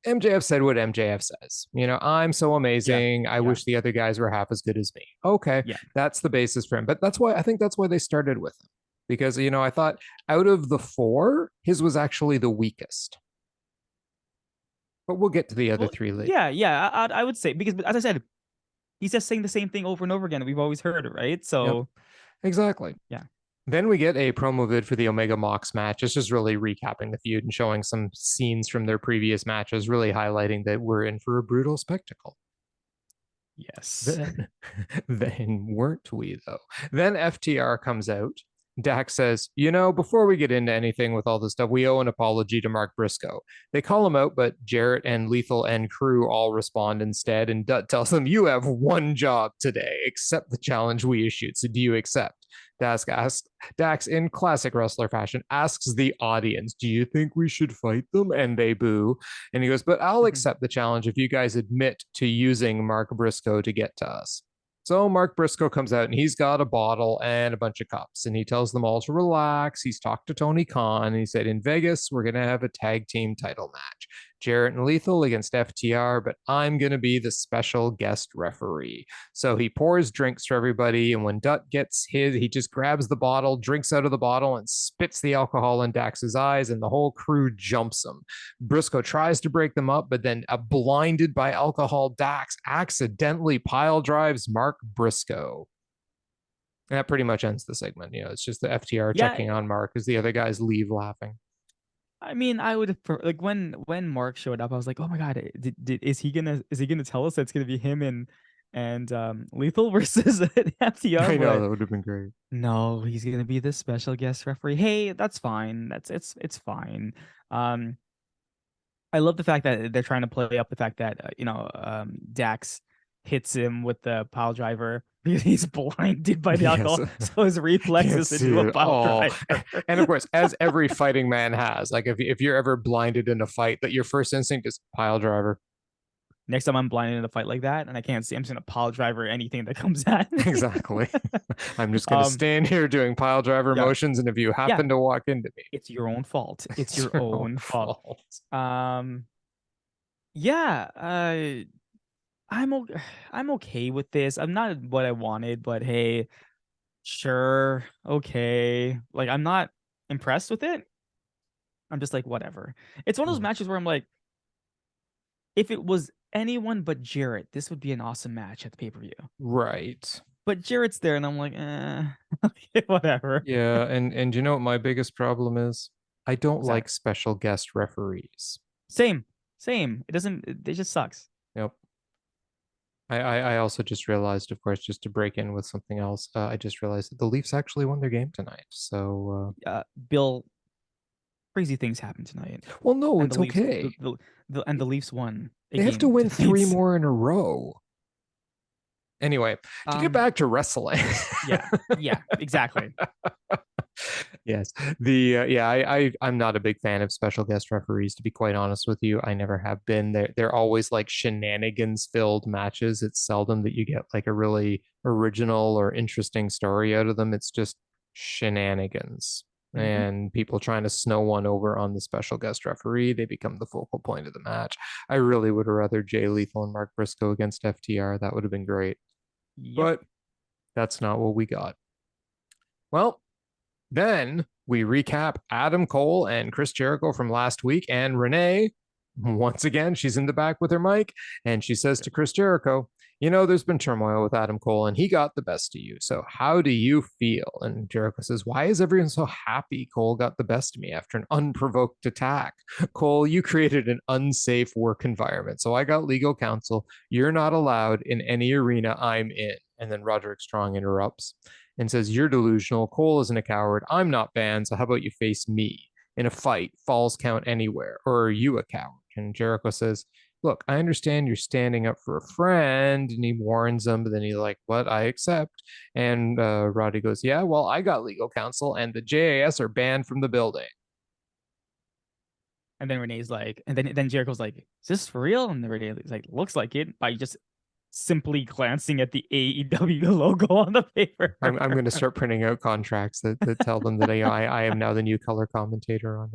MJF said what MJF says. I'm so Yeah. amazing. I Yeah. wish the other guys were half as good as me. Okay. Yeah. That's the basis for him. But I think that's why they started with him. Because, I thought out of the 4, his was actually the weakest. But we'll get to the other 3 later. Yeah, yeah. I would say because as I said, he's just saying the same thing over and over again. We've always heard it, right? So Yep. Exactly. yeah. Then we get a promo vid for the Omega Mox match. It's just really recapping the feud and showing some scenes from their previous matches, really highlighting that we're in for a brutal spectacle. Yes. Then weren't we, though? Then FTR comes out. Dax says, before we get into anything with all this stuff, we owe an apology to Mark Briscoe. They call him out, but Jarrett and Lethal and crew all respond instead. And Dutt tells them, you have one job today. Accept the challenge we issued. So do you accept? Dax, in classic wrestler fashion, asks the audience, do you think we should fight them? And they boo. And he goes, but I'll accept the challenge if you guys admit to using Mark Briscoe to get to us. So Mark Briscoe comes out and he's got a bottle and a bunch of cups and he tells them all to relax. He's talked to Tony Khan and he said, in Vegas, we're going to have a tag team title match. Jarrett and Lethal against FTR, but I'm going to be the special guest referee. So he pours drinks for everybody. And when Dutt gets his, he just grabs the bottle, drinks out of the bottle and spits the alcohol in Dax's eyes and the whole crew jumps him. Briscoe tries to break them up, but then blinded by alcohol, Dax accidentally pile drives Mark Briscoe. And that pretty much ends the segment. It's just the FTR checking on Mark as the other guys leave laughing. I mean, I would like when Mark showed up, I was like, oh my God, is he gonna tell us that it's gonna be him and Lethal versus FTR? I know that would have been great. No, he's gonna be the special guest referee. Hey, that's fine. It's fine. I love the fact that they're trying to play up the fact that Dax hits him with the pile driver because he's blinded by the alcohol, so his reflexes into a pile driver. And of course, as every fighting man has, like if you're ever blinded in a fight, that your first instinct is pile driver. Next time I'm blinded in a fight like that and I can't see, I'm just gonna pile driver anything that comes at me. Exactly. I'm just gonna stand here doing pile driver motions, and if you happen to walk into me, it's your own fault. It's your own fault. Yeah. I'm okay with this. I'm not what I wanted, but hey, sure, okay. Like I'm not impressed with it. I'm just like whatever. It's one of those Mhm. matches where I'm like, if it was anyone but Jarrett, this would be an awesome match at the pay-per-view. Right. But Jarrett's there, and I'm like, okay, whatever. Yeah, and you know what my biggest problem is? I don't What's that? like special guest referees. Same, same. It doesn't. It just sucks. Yep. I also just realized, of course, just to break in with something else, I just realized that the Leafs actually won their game tonight. So, Bill, crazy things happened tonight, well, no, and it's okay. the Leafs won a They have to game win three tonight. more in a row. Anyway, to get Um, back to wrestling. yeah, yeah, exactly. Yes. The yeah, I'm not a big fan of special guest referees, to be quite honest with you. I never have been. They're always like shenanigans filled matches. It's seldom that you get like a really original or interesting story out of them. It's just shenanigans. Hmm. And people trying to snow one over on the special guest referee, they become the focal point of the match. I really would have rather Jay Lethal and Mark Briscoe against FTR. That would have been great. Yep. But that's not what we got. Well, then we recap Adam Cole and Chris Jericho from last week. And Renee, once again, she's in the back with her mic and she says to Chris Jericho, you know, there's been turmoil with Adam Cole and he got the best of you. So how do you feel? And Jericho says, why is everyone so happy Cole got the best of me after an unprovoked attack? Cole, you created an unsafe work environment. So I got legal counsel. You're not allowed in any arena I'm in. And then Roderick Strong interrupts and says, you're delusional. Cole isn't a coward. I'm not banned. So how about you face me in a fight? Falls count anywhere. Or are you a coward? And Jericho says, look, I understand you're standing up for a friend. And he warns them, but then he's like, what? I accept. And Roddy goes, yeah, well, I got legal counsel and the JAS are banned from the building. And then Renee's like, and then Jericho's like, is this for real? And then Renee's like, looks like it by just simply glancing at the AEW logo on the paper. I'm going to start printing out contracts that tell them that I am now the new color commentator on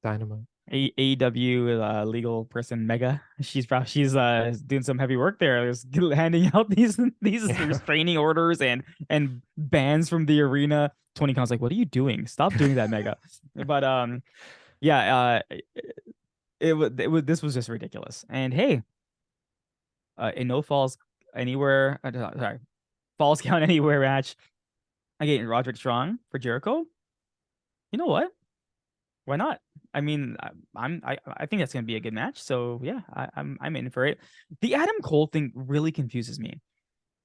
Dynamite. AEW legal person Mega. She's doing some heavy work there. Just handing out these Yeah. restraining orders and bans from the arena. Tony Khan's like, what are you doing? Stop doing that, Mega. But yeah, this was just ridiculous. And hey, a no falls anywhere. Sorry, falls count anywhere match. Again, Roderick Strong for Jericho. You know what? Why not? I mean, I think that's gonna be a good match. So yeah, I'm in for it. The Adam Cole thing really confuses me,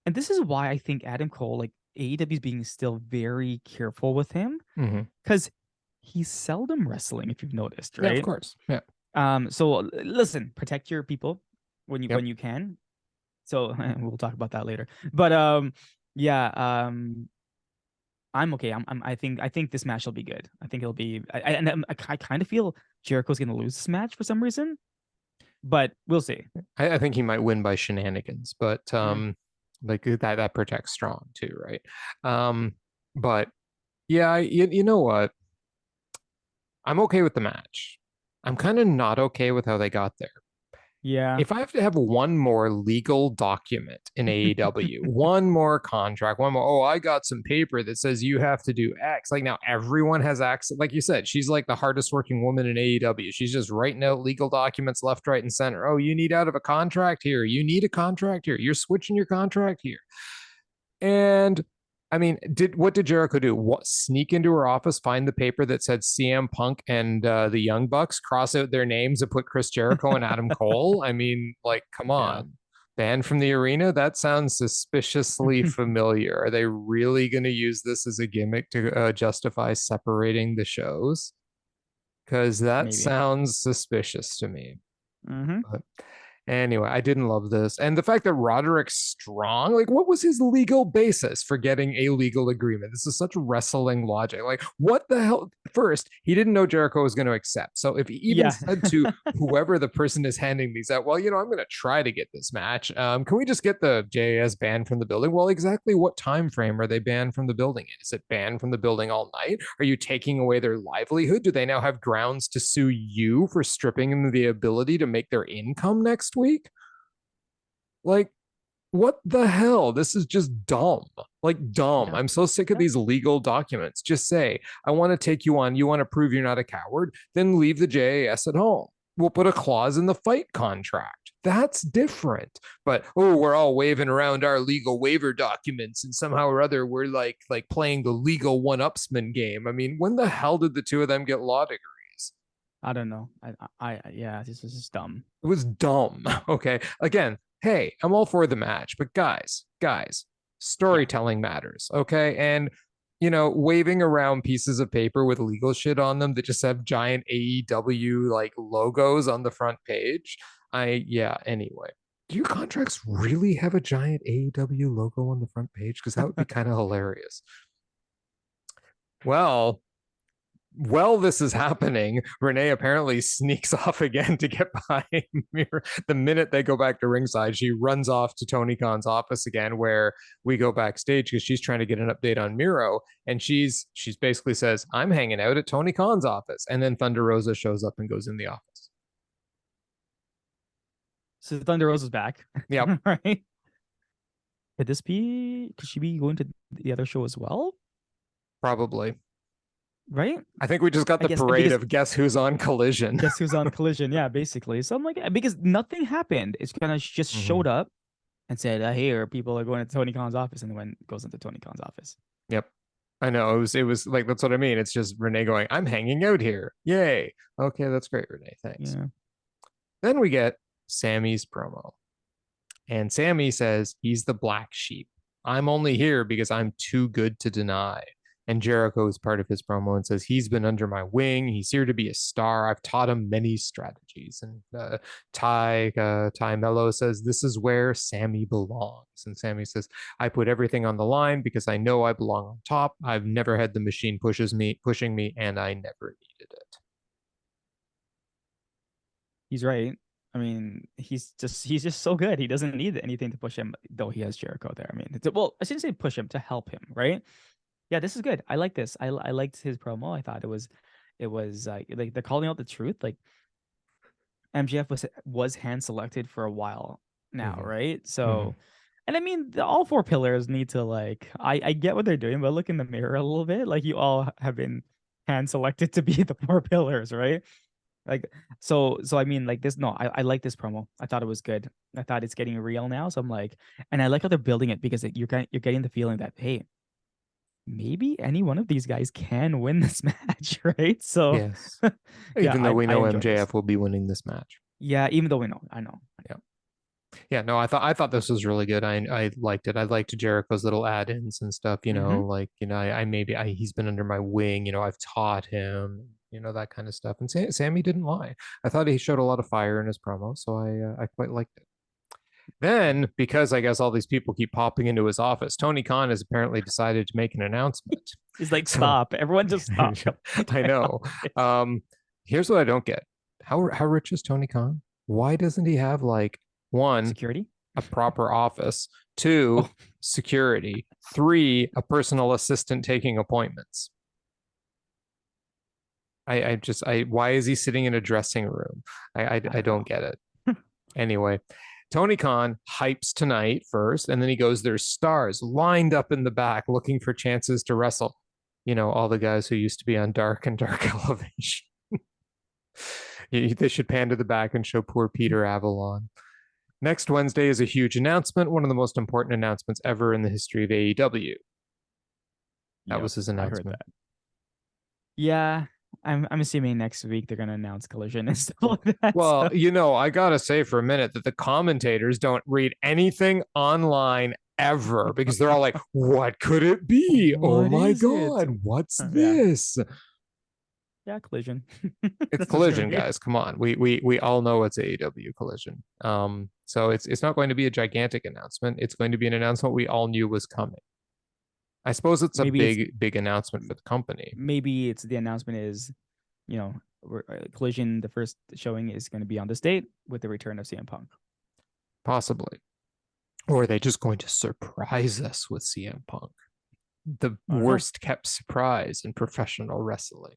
and this is why I think Adam Cole, like AEW, is being still very careful with him Mm-hmm. because he's seldom wrestling. If you've noticed, Yeah, of right? course. Yeah. So listen, protect your people Yep. when you can. So we'll talk about that later. But yeah, I'm okay. I think this match will be good. I think it'll be. I kind of feel Jericho's gonna lose this match for some reason, but we'll see. I think he might win by shenanigans, but Mm. like that protects Strong too, right? But yeah, you know what? I'm okay with the match. I'm kind of not okay with how they got there. Yeah. If I have to have one more legal document in AEW, one more contract, one more, oh, I got some paper that says you have to do X. Like now everyone has access. Like you said, she's like the hardest working woman in AEW. She's just writing out legal documents left, right, and center. Oh, you need out of a contract here. You need a contract here. You're switching your contract here. And I mean, what did Jericho do? What, sneak into her office, find the paper that said CM Punk and the Young Bucks, cross out their names, and put Chris Jericho and Adam Cole? I mean, like, come Yeah. on, banned from the arena? That sounds suspiciously familiar. Are they really going to use this as a gimmick to justify separating the shows? Because that Maybe. sounds suspicious to me. Hmm. But anyway, I didn't love this. And the fact that Roderick Strong, like, what was his legal basis for getting a legal agreement? This is such wrestling logic. Like, what the hell? First, he didn't know Jericho was going to accept. So if he even Yeah. said to whoever the person is handing these out, well, you know, I'm going to try to get this match. Can we just get the JAS banned from the building? Well, exactly what time frame are they banned from the building in? Is it banned from the building all night? Are you taking away their livelihood? Do they now have grounds to sue you for stripping them the ability to make their income next week? Like, What the hell? This is just dumb. Like dumb. Yeah. I'm so sick of Yeah. these legal documents. Just say, I want to take you on. You want to prove you're not a coward? Then leave the JAS at home. We'll put a clause in the fight contract. That's different. But oh, we're all waving around our legal waiver documents, and somehow or other we're like playing the legal one-upsman game. I mean, when the hell did the two of them get law degrees? I don't know. Yeah, this was just dumb. It was dumb. Okay. Again, hey, I'm all for the match, but guys, Yeah. storytelling matters. Okay. And, waving around pieces of paper with legal shit on them that just have giant AEW like logos on the front page. Yeah, anyway. Do your contracts really have a giant AEW logo on the front page? Because that would be kind of hilarious. Well, this is happening, Renee apparently sneaks off again to get by Miro. The minute they go back to ringside, she runs off to Tony Khan's office again, where we go backstage because she's trying to get an update on Miro. And she's basically says, I'm hanging out at Tony Khan's office. And then Thunder Rosa shows up and goes in the office. So Thunder Rosa's back. Yep. Right. Could she be going to the other show as well? Probably. Right? I think we just got the parade of guess who's on Collision. Guess who's on Collision? Yeah, basically. So I'm like, because nothing happened. It's kind of just showed up and said, "Hey, people are going to Tony Khan's office," and then goes into Tony Khan's office. Yep. I know it was like, that's what I mean. It's just Renee going, I'm hanging out here. Yay. Okay, that's great, Renee. Thanks. Yeah. Then we get Sammy's promo. And Sammy says he's the black sheep. I'm only here because I'm too good to deny. And Jericho is part of his promo and says he's been under my wing. He's here to be a star. I've taught him many strategies. And Ty Mello says this is where Sammy belongs. And Sammy says I put everything on the line because I know I belong on top. I've never had the machine pushing me, and I never needed it. He's right. I mean, he's just so good. He doesn't need anything to push him, though he has Jericho there. I mean, well, I shouldn't say push him, to help him, right? Yeah, this is good. I like this. I liked his promo. I thought it was like they're calling out the truth. Like MJF was hand selected for a while now, right? So, and I mean, all four pillars need to like. I get what they're doing, but look in the mirror a little bit. Like you all have been hand selected to be the four pillars, right? Like so I mean like this. No, I like this promo. I thought it was good. I thought it's getting real now. So I'm like, and I like how they're building it because you're getting the feeling that, hey, maybe any one of these guys can win this match, right? So yes, even though we know MJF will be winning this match. Yeah, even though I know. Yeah, no, I thought this was really good. I liked it. I liked Jericho's little add-ins and stuff. He's been under my wing. I've taught him. That kind of stuff. And Sammy didn't lie. I thought he showed a lot of fire in his promo, so I quite liked it. Then, because I guess all these people keep popping into his office, Tony Khan has apparently decided to make an announcement. He's like, stop. Everyone just stop. I know. Here's what I don't get. How rich is Tony Khan? Why doesn't he have like one, security, a proper office, two, security, three, a personal assistant taking appointments? Why is he sitting in a dressing room? I don't get it. Anyway, Tony Khan hypes tonight first, and then he goes, there's stars lined up in the back looking for chances to wrestle. All the guys who used to be on Dark and Dark Elevation. They should pan to the back and show poor Peter Avalon. Next Wednesday is a huge announcement, one of the most important announcements ever in the history of AEW. That was his announcement. I heard that. Yeah, I'm assuming next week they're gonna announce Collision and stuff like that. Well, I gotta say for a minute that the commentators don't read anything online ever because they're all like, "What could it be? Oh my god, what's this?" Yeah, Collision. It's Collision, guys. Come on, we all know it's AEW Collision. So it's not going to be a gigantic announcement. It's going to be an announcement we all knew was coming. I suppose it's a big announcement for the company. Maybe the announcement is, Collision, the first showing is going to be on this date with the return of CM Punk. Possibly. Or are they just going to surprise us with CM Punk? The worst kept surprise in professional wrestling.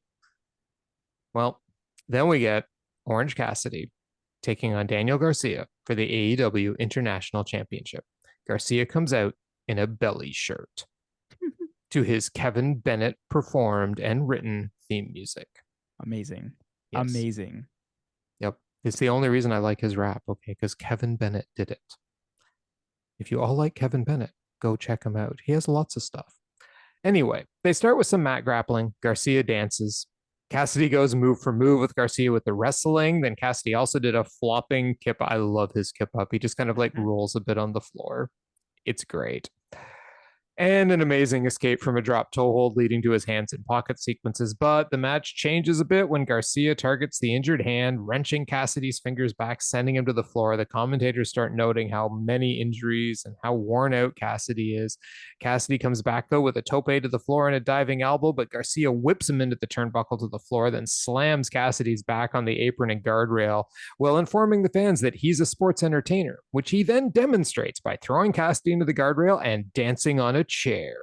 Well, then we get Orange Cassidy taking on Daniel Garcia for the AEW International Championship. Garcia comes out in a belly shirt to his Kevin Bennett performed and written theme music. Amazing. Yes. Amazing. Yep. It's the only reason I like his rap, okay? Because Kevin Bennett did it. If you all like Kevin Bennett, go check him out. He has lots of stuff. Anyway, they start with some mat grappling. Garcia dances. Cassidy goes move for move with Garcia with the wrestling. Then Cassidy also did a flopping kip. I love his kip up. He just kind of like rolls a bit on the floor. It's great. And an amazing escape from a drop toe hold leading to his hands in pocket sequences. But the match changes a bit when Garcia targets the injured hand, wrenching Cassidy's fingers back, sending him to the floor. The commentators start noting how many injuries and how worn out Cassidy is. Cassidy comes back, though, with a tope to the floor and a diving elbow, but Garcia whips him into the turnbuckle to the floor, then slams Cassidy's back on the apron and guardrail, while informing the fans that he's a sports entertainer, which he then demonstrates by throwing Cassidy into the guardrail and dancing on a chair.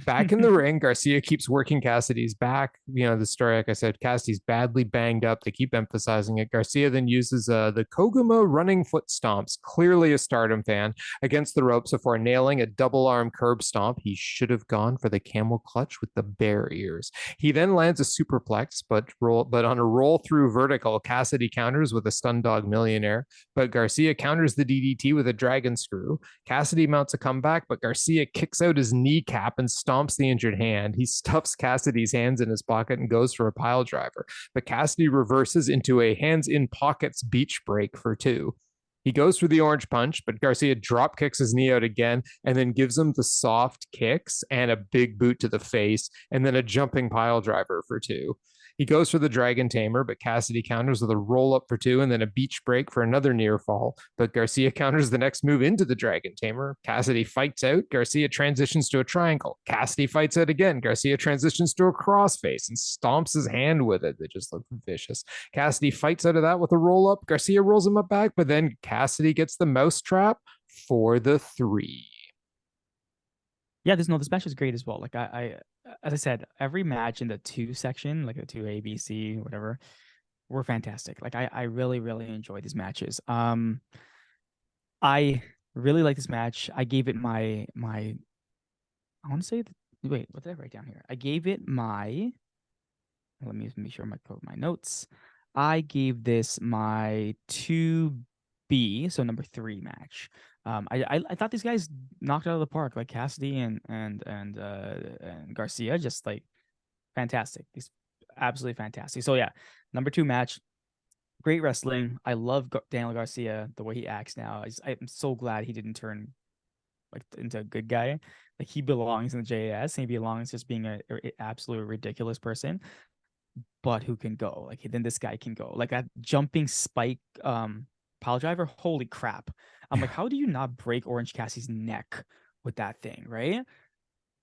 Back in the ring, Garcia keeps working Cassidy's back. You know, the story, like I said, Cassidy's badly banged up. They keep emphasizing it. Garcia then uses the Koguma running foot stomps, clearly a Stardom fan, against the ropes before nailing a double arm curb stomp. He should have gone for the camel clutch with the bear ears. He then lands a superplex, but on a roll through vertical, Cassidy counters with a stun dog millionaire, but Garcia counters the DDT with a dragon screw. Cassidy mounts a comeback, but Garcia kicks out his kneecap and stomps the injured hand. He stuffs Cassidy's hands in his pocket and goes for a pile driver, but Cassidy reverses into a hands in pockets beach break for 2. He goes for the orange punch, but Garcia drop kicks his knee out again and then gives him the soft kicks and a big boot to the face and then a jumping pile driver for 2. He goes for the Dragon Tamer, but Cassidy counters with a roll up for 2 and then a beach break for another near fall. But Garcia counters the next move into the Dragon Tamer. Cassidy fights out. Garcia transitions to a triangle. Cassidy fights out again. Garcia transitions to a crossface and stomps his hand with it. They just look vicious. Cassidy fights out of that with a roll up. Garcia rolls him up back, but then Cassidy gets the mousetrap for the 3. Yeah, this match is great as well. Like I as I said, every match in the 2 section, like the 2 A, B, C, whatever, were fantastic. Like I really, really enjoyed these matches. I really like this match. I gave it my I want to say wait, what did I write down here? I gave it my let me make sure my notes. I gave this my 2B, so number 3 match. I thought these guys knocked it out of the park, like Cassidy and Garcia, just like fantastic. These absolutely fantastic. So yeah, number 2 match, great wrestling. I love Daniel Garcia, the way he acts now. I'm so glad he didn't turn like into a good guy. Like he belongs in the JAS, and he belongs just being a absolute ridiculous person. But who can go? Like then this guy can go. Like that jumping spike pile driver. Holy crap! I'm like, how do you not break Orange Cassidy's neck with that thing? Right?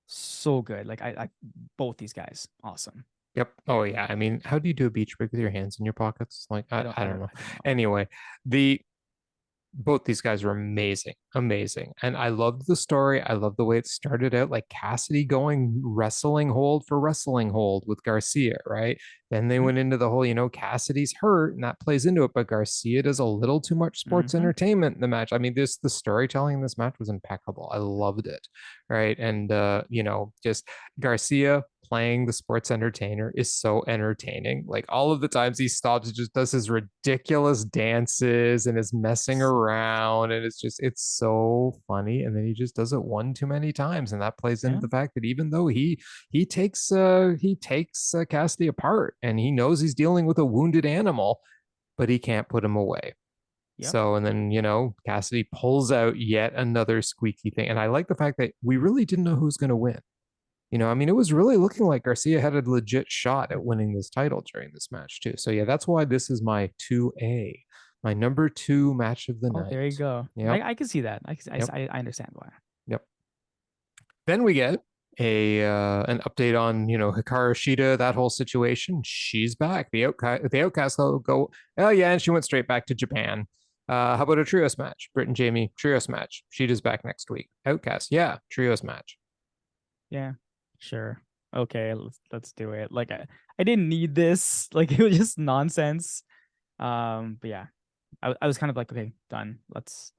So good. Like I both these guys, awesome. Yep. Oh yeah. I mean, how do you do a beach break with your hands in your pockets? Like I don't know. I don't know. Anyway, both these guys were amazing. And I loved the story. I love the way it started out, like Cassidy going wrestling hold for wrestling hold with Garcia, right? Then they went into the whole, Cassidy's hurt and that plays into it, but Garcia does a little too much sports entertainment in the match. I mean, the storytelling in this match was impeccable. I loved it, right? And just Garcia playing the sports entertainer is so entertaining. Like all of the times he stops, he just does his ridiculous dances and is messing around, and it's so funny. And then he just does it one too many times, and that plays into the fact that even though he takes Cassidy apart, and he knows he's dealing with a wounded animal, but he can't put him away. Yep. So, and then, Cassidy pulls out yet another squeaky thing. And I like the fact that we really didn't know who's going to win. I mean, it was really looking like Garcia had a legit shot at winning this title during this match, too. So, yeah, that's why this is my 2A, my number 2 match of the night. There you go. Yep. I can see that. I understand why. Yep. Then we get an update on Hikaru Shida, that whole situation. She's back. The Outcasts go, oh yeah, and she went straight back to Japan. How about a trios match? Britt and Jamie trios match. Shida's back next week. Outcast, yeah, trios match. Yeah, sure. Okay, let's do it. Like I didn't need this. Like it was just nonsense. But yeah, I was kind of like, okay, done. Let's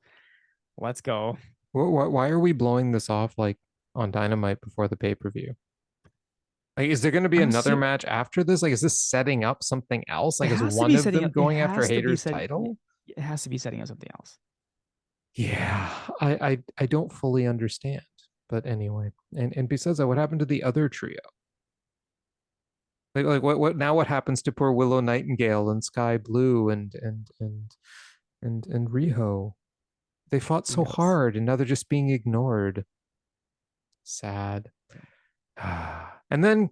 go. Why are we blowing this off like on Dynamite before the pay-per-view? Like, is there going to be I'm another assuming match after this? Like, is this setting up something else? it Like, is has to one be of setting them up. It going after has to be Hader's setting. title? It has to be setting up something else. Yeah, I don't fully understand. But anyway, and besides that, what happened to the other trio? Like what now? What happens to poor Willow Nightingale and Sky Blue and Riho? They fought Who so knows? hard, and now they're just being ignored. Sad. And then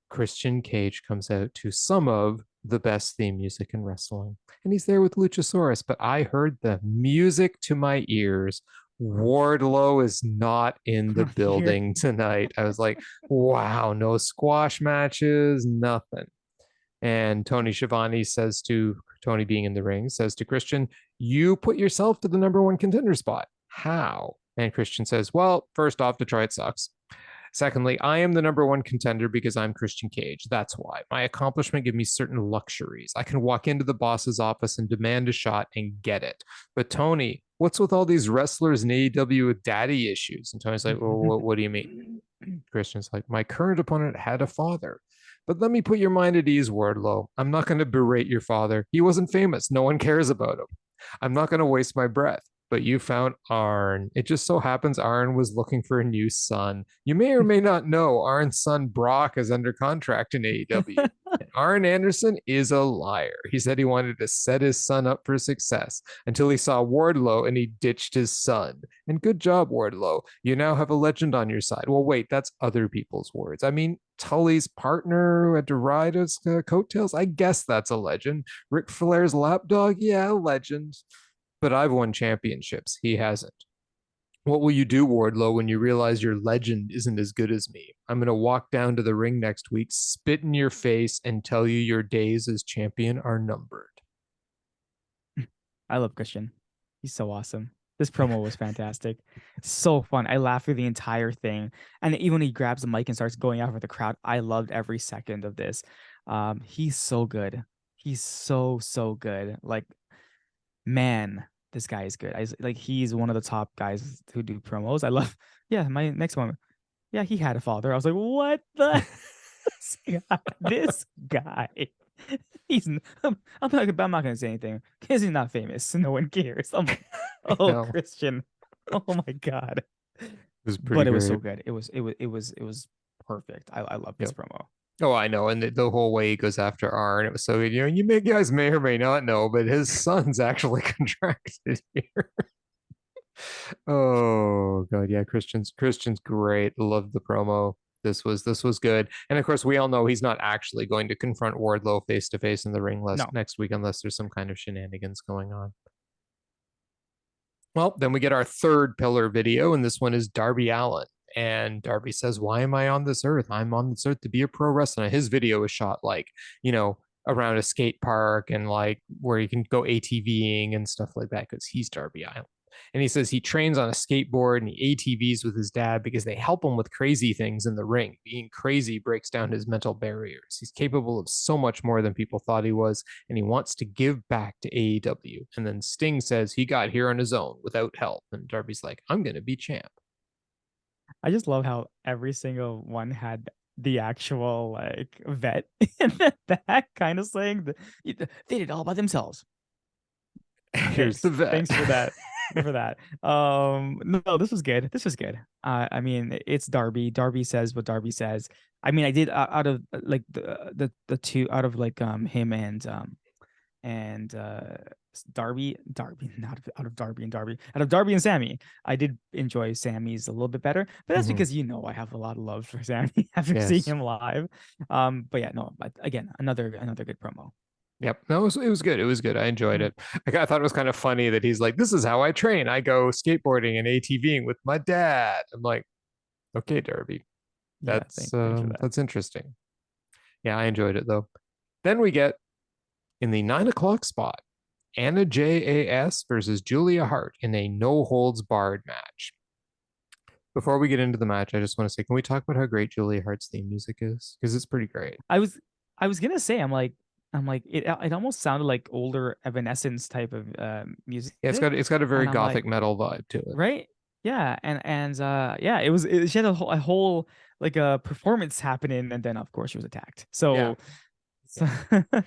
Christian Cage comes out to some of the best theme music in wrestling. And he's there with Luchasaurus, but I heard the music to my ears. Wardlow is not in the Here, building tonight. I was like, wow, no squash matches, nothing. And Tony Schiavone says to Tony, being in the ring, says to Christian, you put yourself to the number one contender spot. How? And Christian says, well, first off, Detroit sucks. Secondly, I am the number one contender because I'm Christian Cage. That's why. My accomplishment gives me certain luxuries. I can walk into the boss's office and demand a shot and get it. But Tony, what's with all these wrestlers in AEW with daddy issues? And Tony's like, well, what do you mean? Christian's like, my current opponent had a father. But let me put your mind at ease, Wardlow. I'm not going to berate your father. He wasn't famous. No one cares about him. I'm not going to waste my breath. But you found Arn. It just so happens Arn was looking for a new son. You may or may not know Arn's son Brock is under contract in AEW. And Arn Anderson is a liar. He said he wanted to set his son up for success until he saw Wardlow and he ditched his son. And good job, Wardlow. You now have a legend on your side. Well, wait, that's other people's words. I mean, Tully's partner who had to ride his coattails, I guess that's a legend. Ric Flair's lapdog, yeah, legend. But I've won championships. He hasn't. What will you do, Wardlow, when you realize your legend isn't as good as me? I'm going to walk down to the ring next week, spit in your face, and tell you your days as champion are numbered. I love Christian. He's so awesome. This promo was fantastic. So fun. I laughed through the entire thing. And even when he grabs the mic and starts going out for the crowd, I loved every second of this. He's so good. He's so good. Like, man, this guy is good. Like, he's one of the top guys who do promos. I love, yeah, my next one. Yeah, he had a father. I was like, what the this guy. I'm not gonna say anything because he's not famous. No one cares. I'm like, oh, No, Christian. Oh my God. it was pretty But it was so great. good. It was perfect. I love this Yep. promo. Oh, I know. And the whole way he goes after Arn, it was so good. Guys may or may not know, but his son's actually contracted here. Oh God, yeah, Christian's great. Love the promo. This was good. And of course, we all know he's not actually going to confront Wardlow face to face in the ring No, next week unless there's some kind of shenanigans going on. Well, then we get our third pillar video, and this one is Darby Allin. And Darby says, why am I on this earth? I'm on this earth to be a pro wrestler. His video is shot like, around a skate park and like where you can go ATVing and stuff like that because he's Darby Allin. And he says he trains on a skateboard and he ATVs with his dad because they help him with crazy things in the ring. Being crazy breaks down his mental barriers. He's capable of so much more than people thought he was, and he wants to give back to AEW. And then Sting says he got here on his own without help. And Darby's like, I'm going to be champ. I just love how every single one had the actual like vet in the back, kind of saying that they did it all by themselves. Here's the Thanks. vet. Thanks for that. For that. No, this was good. This was good. I mean, it's Darby. Darby says what Darby says. I mean, I did out of like the two out of like him and Darby, not out of Darby and Darby, out of Darby and Sammy. I did enjoy Sammy's a little bit better, but that's because I have a lot of love for Sammy after seeing Yes. him live. But yeah, no, but again, another good promo. Yep. No, it was good. It was good. I enjoyed it. I thought it was kind of funny that he's like, this is how I train. I go skateboarding and ATVing with my dad. I'm like, okay, Darby. Yeah, thanks for that. That's interesting. Yeah, I enjoyed it though. Then we get in the 9 o'clock spot, Anna JAS versus Julia Hart in a no holds barred match. Before we get into the match, I just want to say, can we talk about how great Julia Hart's theme music is? Because it's pretty great. I was gonna say, I'm like it almost sounded like older Evanescence type of music, Yeah, it's got a very and I'm gothic like, metal vibe to it. right? Yeah, yeah, she had a whole like a performance happening, and then of course she was attacked. Yeah. So, so Yeah.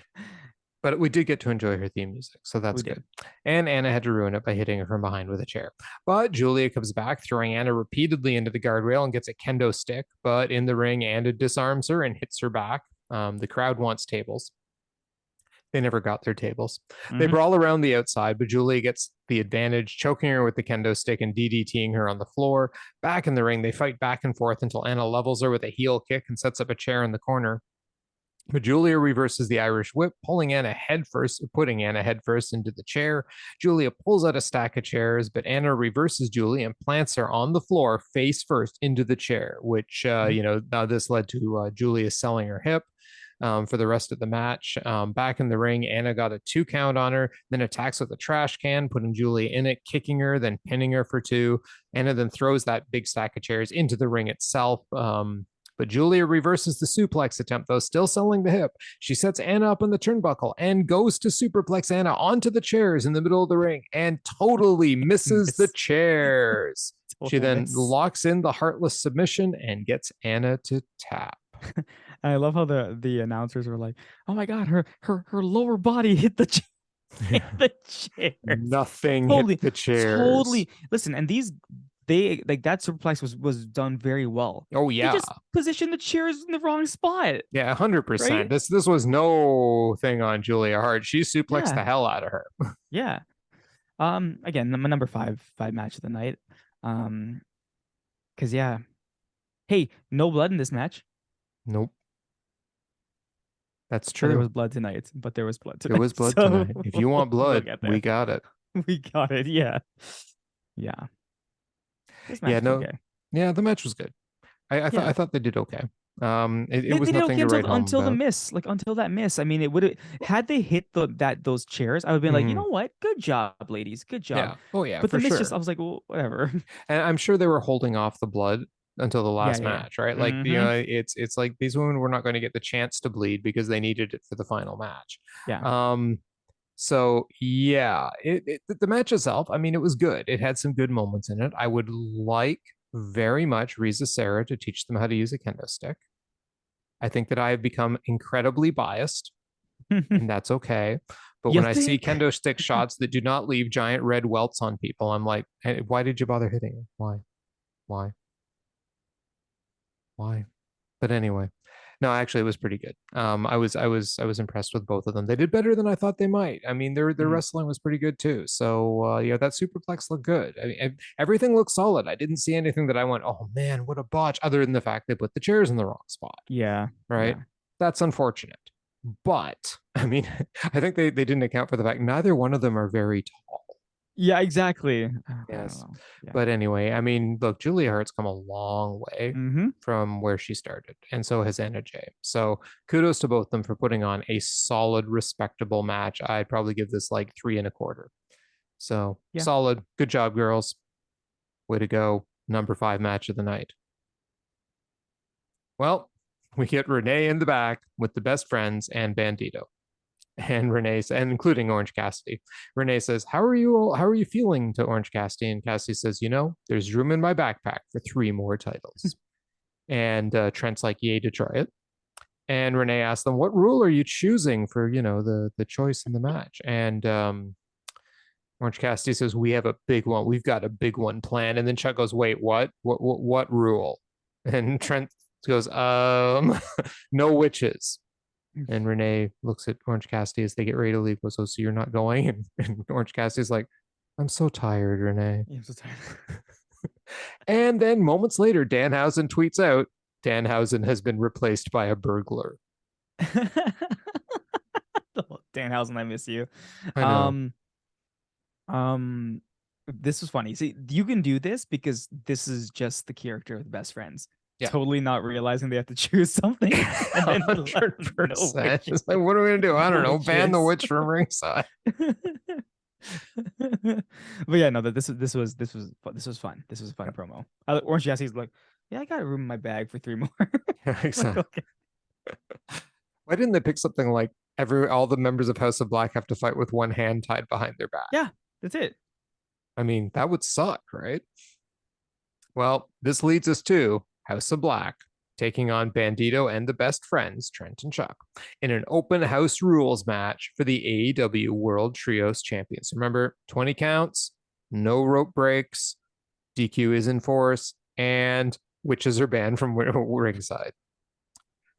But we did get to enjoy her theme music, so that's we did. good. And Anna had to ruin it by hitting her from behind with a chair. But Julia comes back, throwing Anna repeatedly into the guardrail and gets a kendo stick. But in the ring, Anna disarms her and hits her back. The crowd wants tables. They never got their tables. They Hmm. brawl around the outside, but Julia gets the advantage, choking her with the kendo stick and DDTing her on the floor. Back in the ring, they fight back and forth until Anna levels her with a heel kick and sets up a chair in the corner. But Julia reverses the Irish whip, putting Anna headfirst into the chair. Julia pulls out a stack of chairs, but Anna reverses Julia and plants her on the floor face first into the chair, which, now this led to Julia selling her hip. For the rest of the match. Back in the ring, Anna got a 2 count on her, then attacks with a trash can, putting Julia in it, kicking her, then pinning her for 2. Anna then throws that big stack of chairs into the ring itself. But Julia reverses the suplex attempt, though, still selling the hip. She sets Anna up on the turnbuckle and goes to superplex Anna onto the chairs in the middle of the ring and totally misses the Miss. chairs. She Total then miss. locks in the heartless submission and gets Anna to tap. I love how the announcers were like, "Oh my God, her lower body hit hit the chairs." Nothing hit Totally, the chairs. totally. Listen, and they like that superplex was done very well. Oh They yeah. just positioned the chairs in the wrong spot, Yeah, right? 100%. This was no thing on Julia Hart. She suplexed Yeah, the hell out of her. yeah. Again, my number five match of the night. Um, because yeah, hey, no blood in this match, Nope. That's but there true. was blood tonight. But there was blood There tonight, was blood so tonight. If you want we'll blood, get we there. got it. We got it. Yeah, yeah. This match Yeah, was no. okay. Yeah, the match was good. I Yeah. thought they did okay. It They was did nothing okay to write home until the about. miss, like until that miss. I mean, it would have had they hit those chairs, I would have been like, you Hmm. know what? Good job, ladies. Good job. Yeah. Oh yeah, But the for miss just, I sure. was like, well, whatever. And I'm sure they were holding off the blood until the Yeah, last yeah, match, right? yeah. Like, Mm-hmm. it's like these women were not going to get the chance to bleed because they needed it for the final match. Yeah. Um, so yeah, the match itself, I mean, it was good. It had some good moments in it. I would like very much Riza Sarah to teach them how to use a kendo stick. I think that I have become incredibly biased, and that's okay. But You when I see think? kendo stick shots that do not leave giant red welts on people, I'm like, hey, why did you bother hitting it? Why? Why? Why? But anyway, no, actually, it was pretty good. I was impressed with both of them. They did better than I thought they might. I mean, their Mhm. wrestling was pretty good too. So yeah, that superplex looked good. I mean, everything looked solid. I didn't see anything that I went, oh man, what a botch. Other than the fact they put the chairs in the wrong spot, Yeah. right? Yeah. That's unfortunate. But I mean, I think they didn't account for the fact neither one of them are very tall. Yeah, exactly. I don't Yes. know. Yeah. But anyway, I mean, look, Julia Hart's come a long way Mm-hmm. from where she started, and so has Anna Jay. So kudos to both of them for putting on a solid, respectable match. I'd probably give this like 3 1/4. So Yeah. solid. Good job, girls. Way to go. Number 5 match of the night. Well, we get Renee in the back with the best friends and Bandido. And and including Orange Cassidy. Renee says, How are you feeling to Orange Cassidy? And Cassidy says, there's room in my backpack for 3 more titles. And Trent's like, yay to try it. And Renee asks them, what rule are you choosing for, the choice in the match? And Orange Cassidy says, we have a big one. We've got a big one planned. And then Chuck goes, wait, what? What rule? And Trent goes, no witches. And Renee looks at Orange Cassidy as they get ready to leave. Goes, oh, so you're not going? And Orange Cassidy's like, I'm so tired, Renee. Yeah, I'm so tired. And then moments later, Danhausen tweets out, Danhausen has been replaced by a burglar. Danhausen, I miss you. I know. Um, this was funny. See, you can do this because this is just the character of the best friends. Yeah. Totally not realizing they have to choose something, and then let them know 100%. which It's like, what are we going to do? I don't know. which Ban the is. witch from ringside. But yeah, no, that this was fun. This was a fun promo. Orange Jesse's like, yeah, I got room in my bag for 3 more. Yeah, Like, exactly. okay. Why didn't they pick something like all the members of House of Black have to fight with one hand tied behind their back? Yeah, that's it. I mean, that would suck, right? Well, this leads us to House of Black taking on Bandido and the Best Friends, Trent and Chuck, in an open house rules match for the AEW World Trios Champions. Remember, 20 counts, no rope breaks, DQ is in force, and witches are banned from ringside.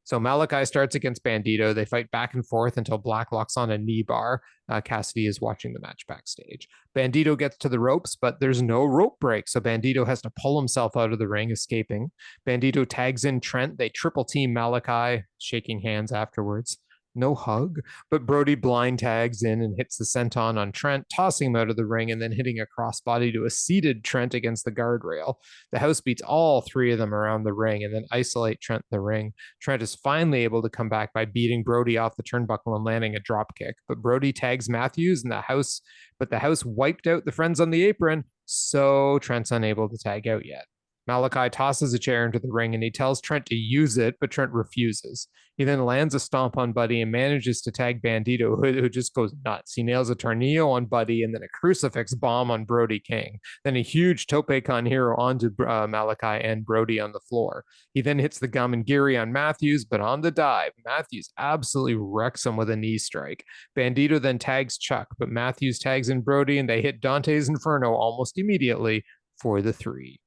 So Malachi starts against Bandido. They fight back and forth until Black locks on a knee bar. Cassidy is watching the match backstage. Bandido gets to the ropes, but there's no rope break. So Bandido has to pull himself out of the ring, escaping. Bandido tags in Trent. They triple team Malachi, shaking hands afterwards. No hug, but Brody blind tags in and hits the senton on Trent, tossing him out of the ring and then hitting a crossbody to a seated Trent against the guardrail. The house beats all three of them around the ring and then isolate Trent in the ring. Trent is finally able to come back by beating Brody off the turnbuckle and landing a drop kick, but Brody tags Matthews and the house wiped out the friends on the apron, so Trent's unable to tag out yet. Malachi tosses a chair into the ring and he tells Trent to use it, but Trent refuses. He then lands a stomp on Buddy and manages to tag Bandido, who just goes nuts. He nails a tornillo on Buddy and then a crucifix bomb on Brody King. Then a huge tope con hero onto Malachi and Brody on the floor. He then hits the gum and Giri on Matthews, but on the dive, Matthews absolutely wrecks him with a knee strike. Bandido then tags Chuck, but Matthews tags in Brody and they hit Dante's Inferno almost immediately for the 3.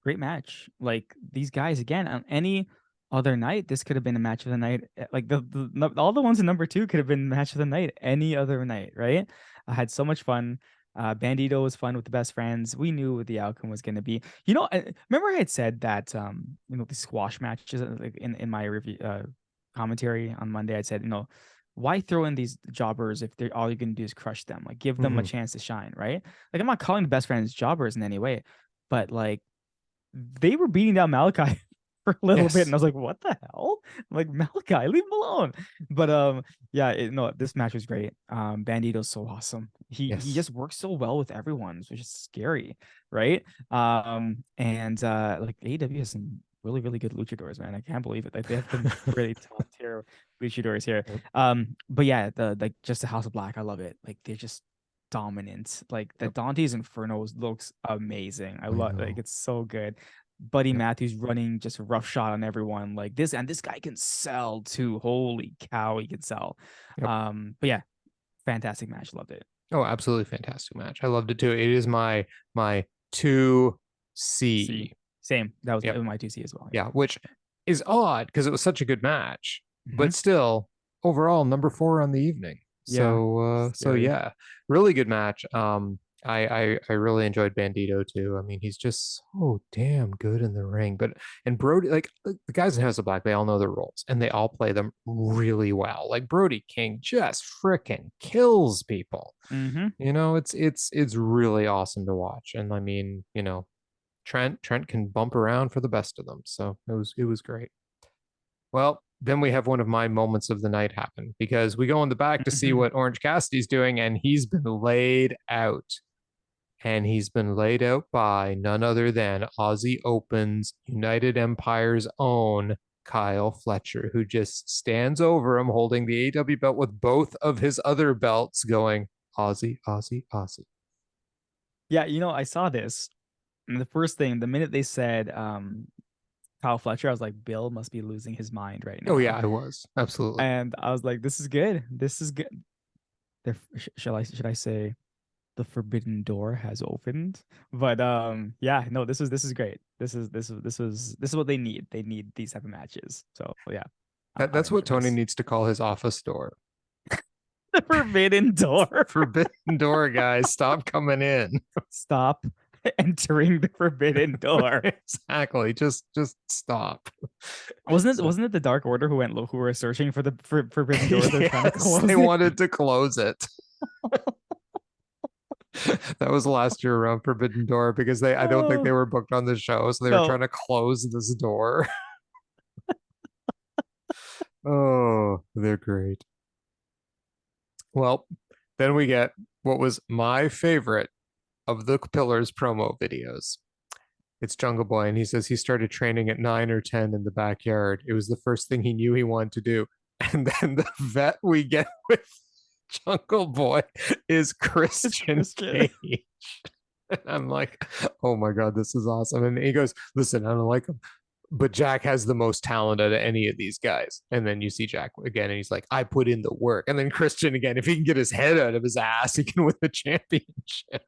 Great match. Like these guys again on any other night, this could have been a match of the night. Like all the ones in number 2 could have been match of the night any other night, right? I had so much fun. Bandido was fun with the Best Friends. We knew what the outcome was going to be. Remember I had said that the squash matches, like in my review commentary on Monday, I said, why throw in these jobbers if they're all you're going to do is crush them? Like give them a chance to shine, right? Like I'm not calling the Best Friends jobbers in any way, but like they were beating down Malachi for a little bit, and I was like, "What the hell?" I'm like, Malachi, leave him alone. But this match was great. Bandido's so awesome. He just works so well with everyone, which is scary, right? Like AEW has some really really good luchadors, man. I can't believe it. Like they have some really top tier luchadors here. But yeah, just the House of Black, I love it. Like they're just dominant. Like the Dante's Inferno looks amazing. I love like it's so good. Buddy Matthews running just a rough shot on everyone like this, and this guy can sell too. Holy cow, he can sell. But yeah, fantastic match. Loved it. Oh, absolutely fantastic match. I loved it too. It is my 2C. Same. That was my 2C as well. Yeah, which is odd because it was such a good match, but still overall number 4 on the evening. So yeah, really good match. I really enjoyed Bandido too. I mean, he's just so damn good in the ring. And Brody, like the guys in House of Black, they all know their roles and they all play them really well. Like Brody King just freaking kills people. It's really awesome to watch. And I mean, Trent can bump around for the best of them. So it was great. Well, then we have one of my moments of the night happen because we go in the back to see what Orange Cassidy's doing, and he's been laid out. And he's been laid out by none other than Aussie Open's United Empire's own Kyle Fletcher, who just stands over him holding the AEW belt with both of his other belts going, Aussie, Aussie, Aussie. Yeah, I saw this. And the first thing, the minute they said Kyle Fletcher, I was like, Bill must be losing his mind right now. Oh yeah, I was. Absolutely. And I was like, this is good. This is good. Should I say the forbidden door has opened? But this is great. This is what they need. They need these type of matches. So yeah. That's what Tony needs to call his office door. The forbidden door. Forbidden door, guys. Stop coming in. Stop entering the forbidden door. Exactly. Just stop. Wasn't it the Dark Order who were searching for the forbidden door? They're trying to close they wanted to close it. That was last year around Forbidden Door because I don't think they were booked on the show, so they were trying to close this door. Oh, they're great. Well, then we get what was my favorite of the Pillars promo videos. It's Jungle Boy, and he says he started training at 9 or 10 in the backyard. It was the first thing he knew he wanted to do. And then the vet we get with Jungle Boy is Christian Cage. I'm like, oh my God, this is awesome. And he goes, listen, I don't like him, but Jack has the most talent out of any of these guys. And then you see Jack again, and he's like, I put in the work. And then Christian again, if he can get his head out of his ass, he can win the championship.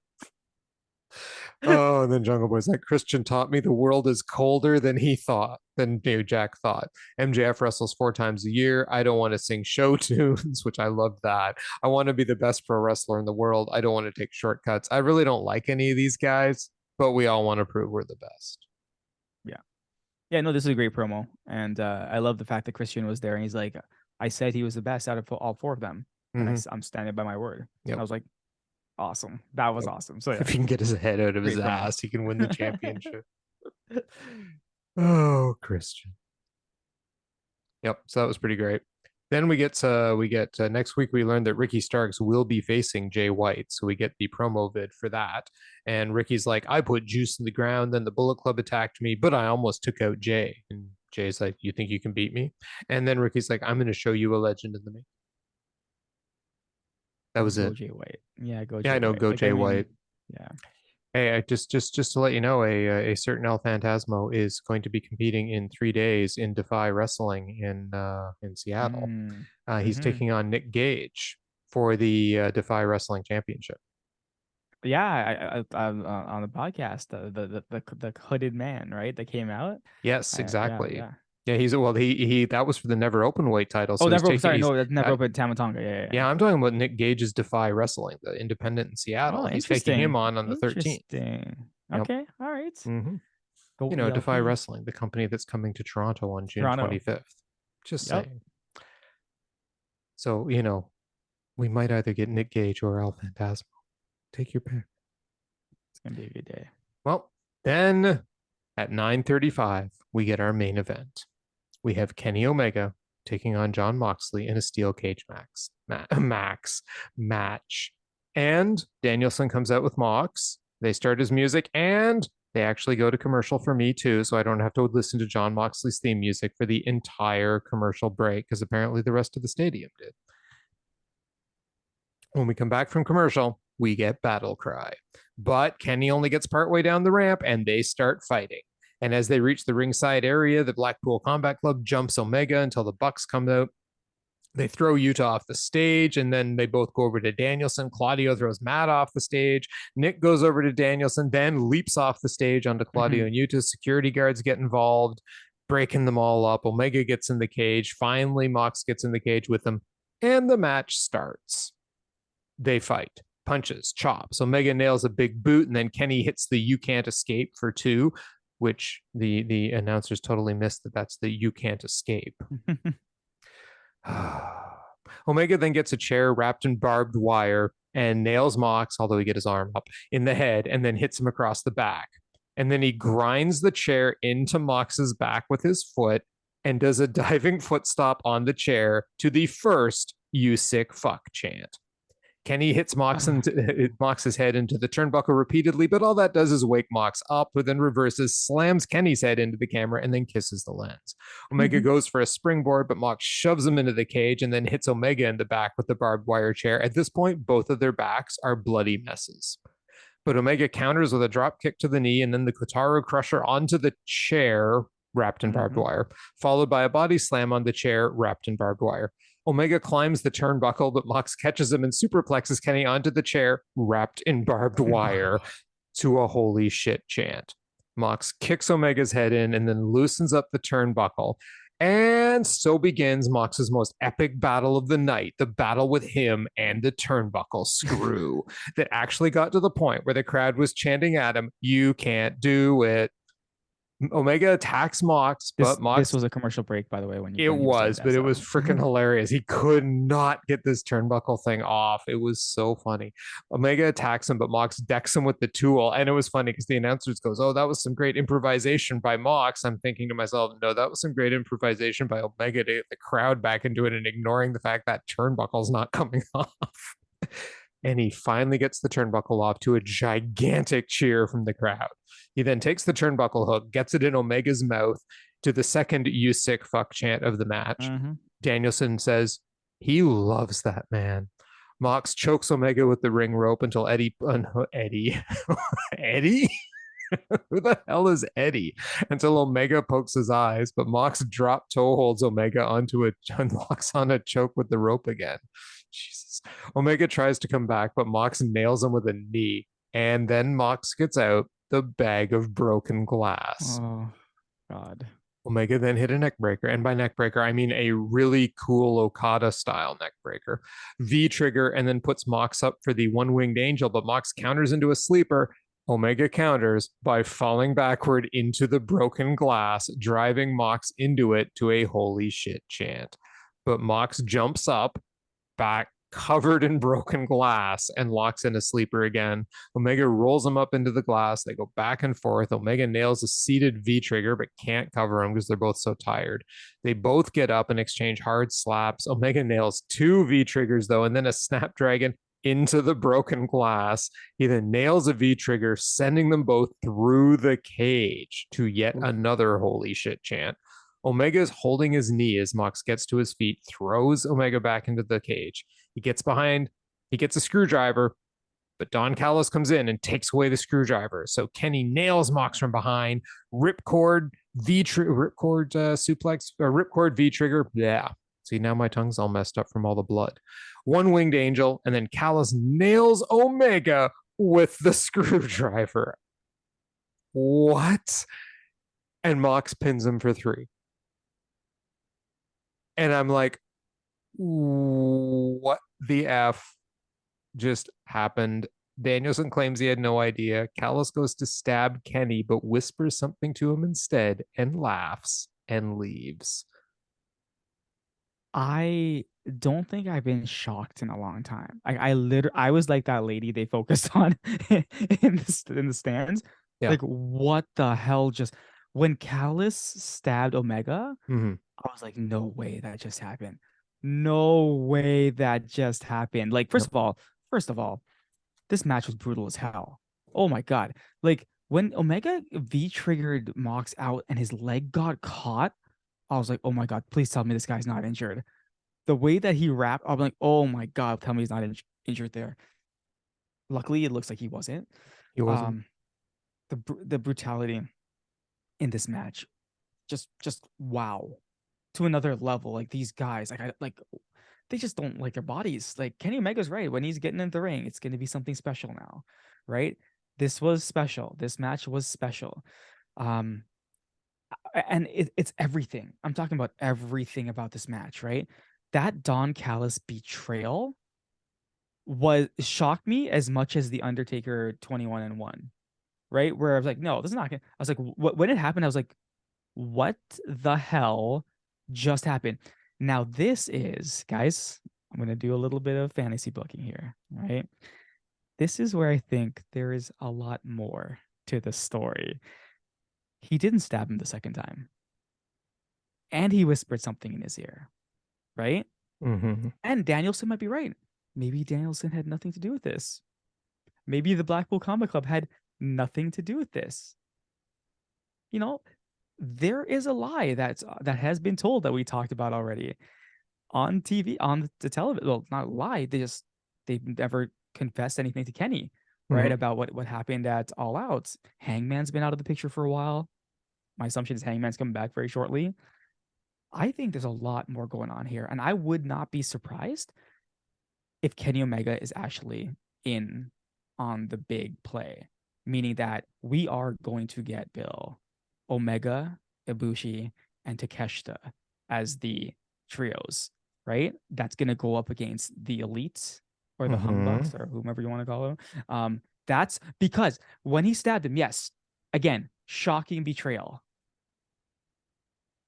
Oh, and then Jungle Boy's like, Christian taught me the world is colder than he thought, than Jack thought. MJF wrestles 4 times a year. I don't want to sing show tunes, which I love that. I want to be the best pro wrestler in the world. I don't want to take shortcuts. I really don't like any of these guys, but we all want to prove we're the best. Yeah. Yeah, no, this is a great promo. And I love the fact that Christian was there and he's like, I said he was the best out of all 4 of them. And I'm standing by my word. Yep. I was like, awesome. That was awesome. So yeah. If he can get his head out of his Great promo. ass, he can win the championship. Oh, Christian. Yep. So that was pretty great. Then we get next week. We learned that Ricky Starks will be facing Jay White, so we get the promo vid for that. And Ricky's like, I put juice in the ground, then the Bullet Club attacked me, but I almost took out Jay. And Jay's like, you think you can beat me? And then Ricky's like, I'm going to show you a legend in the making. That was Go it. Jay White. Yeah, go. Yeah, Jay I know. White. Go Like, Jay I mean, White. Yeah. Hey, just to let you know, a certain El Phantasmo is going to be competing in 3 days in Defy Wrestling in Seattle. He's taking on Nick Gage for the Defy Wrestling Championship. Yeah, I on the podcast, the hooded man, right? That came out. Yes, Yeah, exactly. yeah. Yeah, he that was for the never open weight title. Oh, So never. Sorry, no, that's never open Tamatonga. Yeah, I'm talking about Nick Gage's Defy Wrestling, the independent in Seattle. Oh, He's taking him on the 13th. Interesting. Yep. Okay, all right. You know, Defy Wrestling, the company that's coming to Toronto on June 25th. Just saying. So, you know, we might either get Nick Gage or El Phantasmo. Take your pick. It's gonna be a good day. Well, then at 9:35, we get our main event. We have Kenny Omega taking on John Moxley in a steel cage match. And Danielson comes out with Mox. They start his music and they actually go to commercial for me too, so I don't have to listen to John Moxley's theme music for the entire commercial break, because apparently the rest of the stadium did. When we come back from commercial, we get Battle Cry. But Kenny only gets partway down the ramp and they start fighting. And as they reach the ringside area, the Blackpool Combat Club jumps Omega until the Bucks come out. They throw Utah off the stage, and then they both go over to Danielson. Claudio throws Matt off the stage. Nick goes over to Danielson, then leaps off the stage onto Claudio and Utah. Security guards get involved, breaking them all up. Omega gets in the cage. Finally, Mox gets in the cage with them, and the match starts. They fight. Punches, chops. Omega nails a big boot, and then Kenny hits the "You Can't Escape" for 2, which the announcers totally missed that's the "You Can't Escape." Omega then gets a chair wrapped in barbed wire and nails Mox, although he get his arm up, in the head and then hits him across the back. And then he grinds the chair into Mox's back with his foot and does a diving foot stop on the chair to the first "You Sick Fuck" chant. Kenny hits Mox's head into the turnbuckle repeatedly, but all that does is wake Mox up, who then reverses, slams Kenny's head into the camera, and then kisses the lens. Omega goes for a springboard, but Mox shoves him into the cage and then hits Omega in the back with the barbed wire chair. At this point, both of their backs are bloody messes. But Omega counters with a drop kick to the knee and then the Kotaro Crusher onto the chair, wrapped in barbed wire, followed by a body slam on the chair, wrapped in barbed wire. Omega climbs the turnbuckle, but Mox catches him and superplexes Kenny onto the chair, wrapped in barbed wire, to a "holy shit" chant. Mox kicks Omega's head in and then loosens up the turnbuckle. And so begins Mox's most epic battle of the night, the battle with him and the turnbuckle screw, that actually got to the point where the crowd was chanting at him, "You can't do it." Omega attacks Mox, but This was a commercial break, by the way. It was freaking hilarious. He could not get this turnbuckle thing off. It was so funny. Omega attacks him, but Mox decks him with the tool. And it was funny because the announcers goes, "Oh, that was some great improvisation by Mox." I'm thinking to myself, no, that was some great improvisation by Omega to get the crowd back into it and ignoring the fact that turnbuckle's not coming off. And he finally gets the turnbuckle off to a gigantic cheer from the crowd. He then takes the turnbuckle hook, gets it in Omega's mouth to the second "You Sick Fuck" chant of the match. Danielson says he loves that man. Mox chokes Omega with the ring rope until Eddie, Eddie? Who the hell is Eddie? Until Omega pokes his eyes, but Mox drop toe holds Omega onto and locks on a choke with the rope again. Jesus. Omega tries to come back, but Mox nails him with a knee. And then Mox gets out the bag of broken glass. Oh, God. Omega then hit a neck breaker, and by neck breaker, I mean a really cool Okada style neck breaker. V trigger, and then puts Mox up for the one winged angel, but Mox counters into a sleeper. Omega counters by falling backward into the broken glass, driving Mox into it to a holy shit chant. But Mox jumps up, back covered in broken glass, and locks in a sleeper again. Omega rolls him up into the glass. They go back and forth. Omega nails a seated V trigger, but can't cover him because they're both so tired. They both get up and exchange hard slaps. Omega nails 2 V triggers, though, and then a Snapdragon into the broken glass. He then nails a V trigger, sending them both through the cage to yet another holy shit chant. Omega is holding his knee as Mox gets to his feet, throws Omega back into the cage. He gets behind, he gets a screwdriver, but Don Callis comes in and takes away the screwdriver. So Kenny nails Mox from behind, ripcord suplex, or ripcord V trigger. Yeah. See, now my tongue's all messed up from all the blood. One winged angel, and then Callis nails Omega with the screwdriver. What? And Mox pins him for 3. And I'm like, what the F just happened? Danielson claims he had no idea. Callis goes to stab Kenny, but whispers something to him instead and laughs and leaves. I don't think I've been shocked in a long time. I was like that lady they focused on in the stands. Yeah. Like, what the hell? Just when Callis stabbed Omega, I was like, no way that just happened. No way that just happened. Like, first of all, this match was brutal as hell. Oh my God. Like, when Omega V triggered Mox out and his leg got caught, I was like, oh my God, please tell me this guy's not injured. The way that he wrapped, I'm like, oh my God, tell me he's not injured there. Luckily, it looks like he wasn't. He wasn't. The brutality in this match, just wow, to another level. Like, these guys, they just don't like their bodies. Like, Kenny Omega's right. When he's getting in the ring, it's going to be something special now, right? This was special. This match was special. And it's everything. I'm talking about everything about this match, right? That Don Callis betrayal shocked me as much as the Undertaker 21-1, right? Where I was like, no, this is not gonna. I was like, when it happened, I was like, what the hell just happened? Now this is, guys, I'm gonna do a little bit of fantasy booking here, right? This is where I think there is a lot more to the story. He didn't stab him the second time. And he whispered something in his ear, right? And Danielson might be right. Maybe Danielson had nothing to do with this. Maybe the Blackpool Combat Club had nothing to do with this. You know, there is a lie that has been told that we talked about already on TV, on the television. Well, not a lie. They've never confessed anything to Kenny, right? About what happened at All Out. Hangman's been out of the picture for a while. My assumption is Hangman's coming back very shortly. I think there's a lot more going on here, and I would not be surprised if Kenny Omega is actually in on the big play, meaning that we are going to get Bill, Omega, Ibushi, and Takeshita as the trios, right? That's going to go up against the Elites or the Humbucks or whomever you want to call them. That's because when he stabbed him, yes, again, shocking betrayal.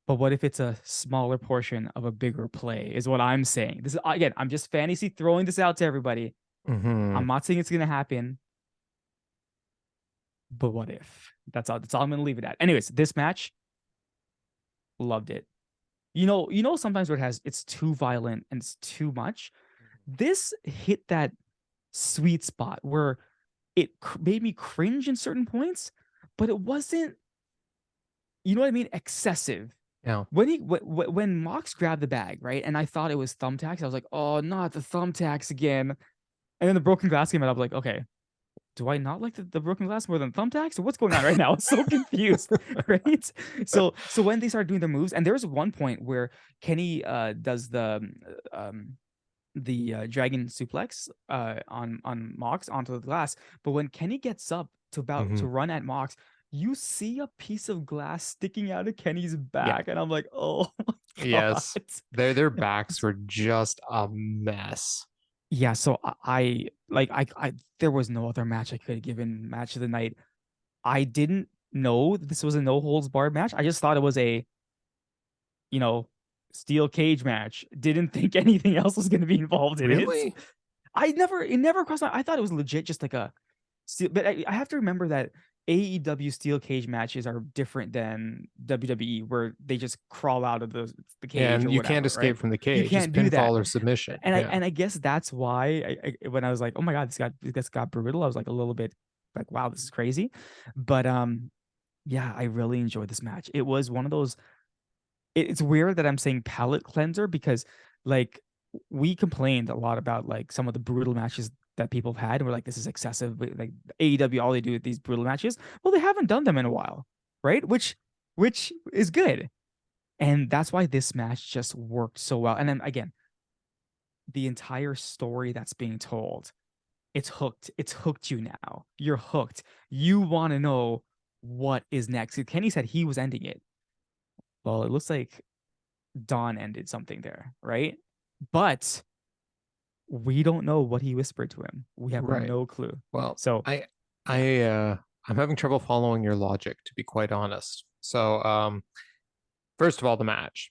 But what if it's a smaller portion of a bigger play, is what I'm saying. This is, again, I'm just fantasy throwing this out to everybody. I'm not saying it's going to happen. But what if? That's all I'm going to leave it at. Anyways, this match, loved it. You know, sometimes where it's too violent and it's too much. This hit that sweet spot where it made me cringe in certain points, but it wasn't, you know what I mean, excessive. Yeah. When Mox grabbed the bag, right, and I thought it was thumbtacks, I was like, oh, not the thumbtacks again. And then the broken glass came out. I was like, okay, do I not like the broken glass more than thumbtacks? Or what's going on right now? I'm so confused, right? So when they started doing their moves, and there was one point where Kenny does um dragon suplex on Mox onto the glass, but when Kenny gets up to about Mm-hmm. to run at Mox, you see a piece of glass sticking out of Kenny's Yeah. back, and I'm like, oh my god. Yes. Their backs were just a mess. Yeah, so I there was no other match I could have given match of the night. I didn't know that this was a no holds barred match. I just thought it was a, you know, steel cage match. Didn't think anything else was going to be involved in it. Really? It never crossed my. I thought it was legit, just like a steel. But I have to remember that AEW steel cage matches are different than WWE, where they just crawl out of the cage And or you can't whatever, escape right? from the You cage. It's can't do that. pinfall or submission. And Yeah. I guess that's why when I was like, oh my god, this got brutal, I was like a little bit like, wow, this is crazy. But yeah, I really enjoyed this match. It was one of those. It's weird that I'm saying palate cleanser because like we complained a lot about like some of the brutal matches that people have had, and we're like, this is excessive. Like AEW, all they do with these brutal matches, well, they haven't done them in a while, right? Which is good, and that's why this match just worked so well. And then again, the entire story that's being told, it's hooked. It's hooked you now. You're hooked. You want to know what is next. Kenny said he was ending it. Well, it looks like Don ended something there, right? But we don't know what he whispered to him. We have Right. no clue. Well, So I'm having trouble following your logic, to be quite honest. So, first of all, the match.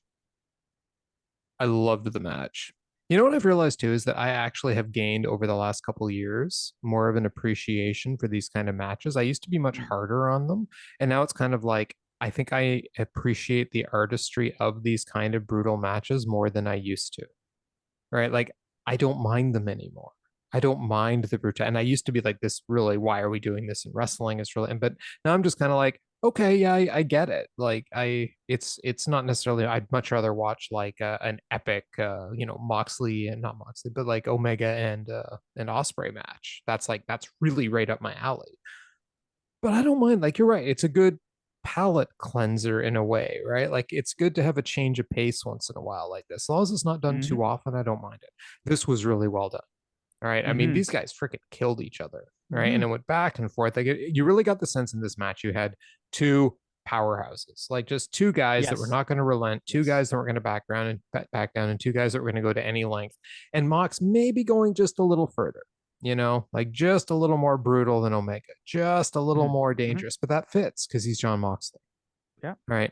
I loved the match. You know what I've realized too is that I actually have gained over the last couple years more of an appreciation for these kind of matches. I used to be much harder on them, and now it's kind of like I think I appreciate the artistry of these kind of brutal matches more than I used to. Right? Like I don't mind them anymore. I don't mind the brutality. And I used to be like this really, why are we doing this in wrestling? It's really, but now I'm just kind of like, okay, yeah, I get it. Like it's not necessarily, I'd much rather watch like an epic, Moxley and not Moxley, but like Omega and an Osprey match. That's really right up my alley. But I don't mind. Like you're right. It's a good palate cleanser in a way, right? Like it's good to have a change of pace once in a while like this. As long as it's not done mm-hmm, too often, I don't mind it. This was really well done. All right. I mean, mm-hmm, these guys freaking killed each other, right? mm-hmm. And it went back and forth. Like you really got the sense in this match you had two powerhouses, like just two guys that were Yes. not going to relent, two Yes. guys that weren't going to back down, and two guys that were going to go to any length. And Mox maybe going just a little further, like just a little more brutal than Omega, just a little Mm-hmm, more mm-hmm. dangerous, but that fits because he's John Moxley. Yeah. Right.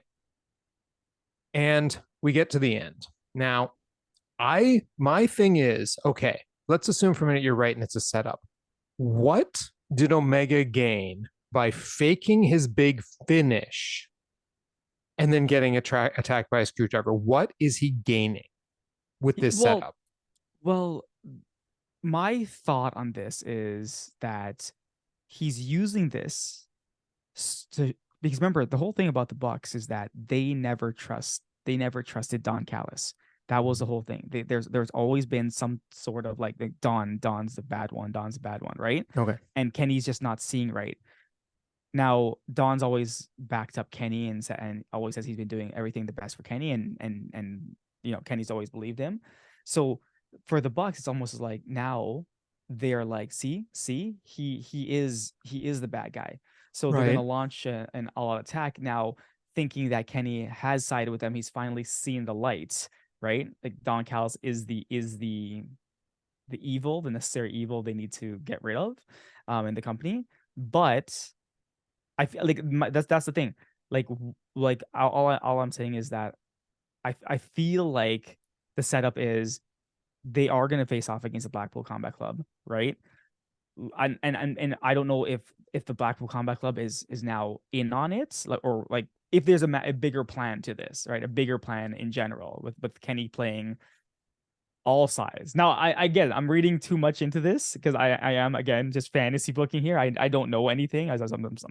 And we get to the end. Now, my thing is, okay, let's assume for a minute you're right and it's a setup. What did Omega gain by faking his big finish and then getting attacked by a screwdriver? What is he gaining with this Well, setup? well, my thought on this is that he's using this to, because remember the whole thing about the Bucks is that they never trusted Don Callis. That was the whole thing. There's always been some sort of like Don's the bad one, Don's the bad one, right? Okay. And Kenny's just not seeing right. Now Don's always backed up Kenny and always says he's been doing everything the best for Kenny, and Kenny's always believed him. So for the Bucks, it's almost like now they're like, see, he is the bad guy. So they're gonna Right. launch an all-out attack now, thinking that Kenny has sided with them. He's finally seen the light, right? Like Don Callis is the evil, the necessary evil they need to get rid of, in the company. But I feel like that's the thing. Like all I'm saying is that I feel like the setup is they are going to face off against the Blackpool Combat Club, right? And I don't know if the Blackpool Combat Club is now in on it, like, or like if there's a bigger plan to this, right? A bigger plan in general with Kenny playing all sides. Now I get it. I'm reading too much into this because I am again just fantasy booking here. I don't know anything. I'm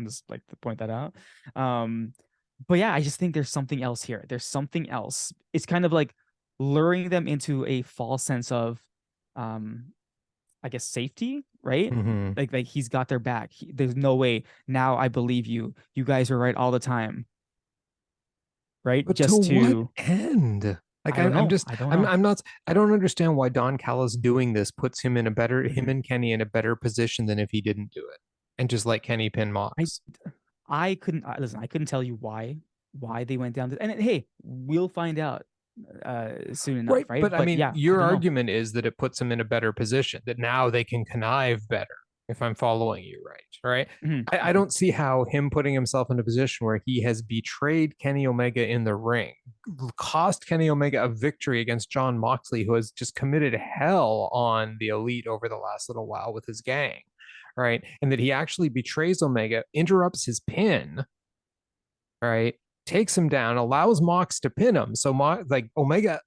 just like to point that out. Um, but yeah, I just think there's something else here. There's something else. It's kind of like luring them into a false sense of, um, I guess safety, right? Mm-hmm. Like he's got their back. There's no way now. I believe you. You guys are right all the time, right? But to Just what to end? Like I don't I'm know. just I don't know. I'm not I don't understand why Don Callis doing this puts him Mhm. and Kenny in a better position than if he didn't do it and just let Kenny pin I Mox. I couldn't listen. I couldn't tell you why they went down this. And hey, we'll find out soon enough, Right. right? But I But mean, yeah, I your don't know. argument is that it puts him in a better position, that now they can connive better, if I'm following you right. Right. Mhm, I mhm. don't see how him putting himself in a position where he has betrayed Kenny Omega in the ring, cost Kenny Omega a victory against John Moxley, who has just committed hell on the Elite over the last little while with his gang. Right. And that he actually betrays Omega, interrupts his pin, right? Takes him down, allows Mox to pin him. So like Omega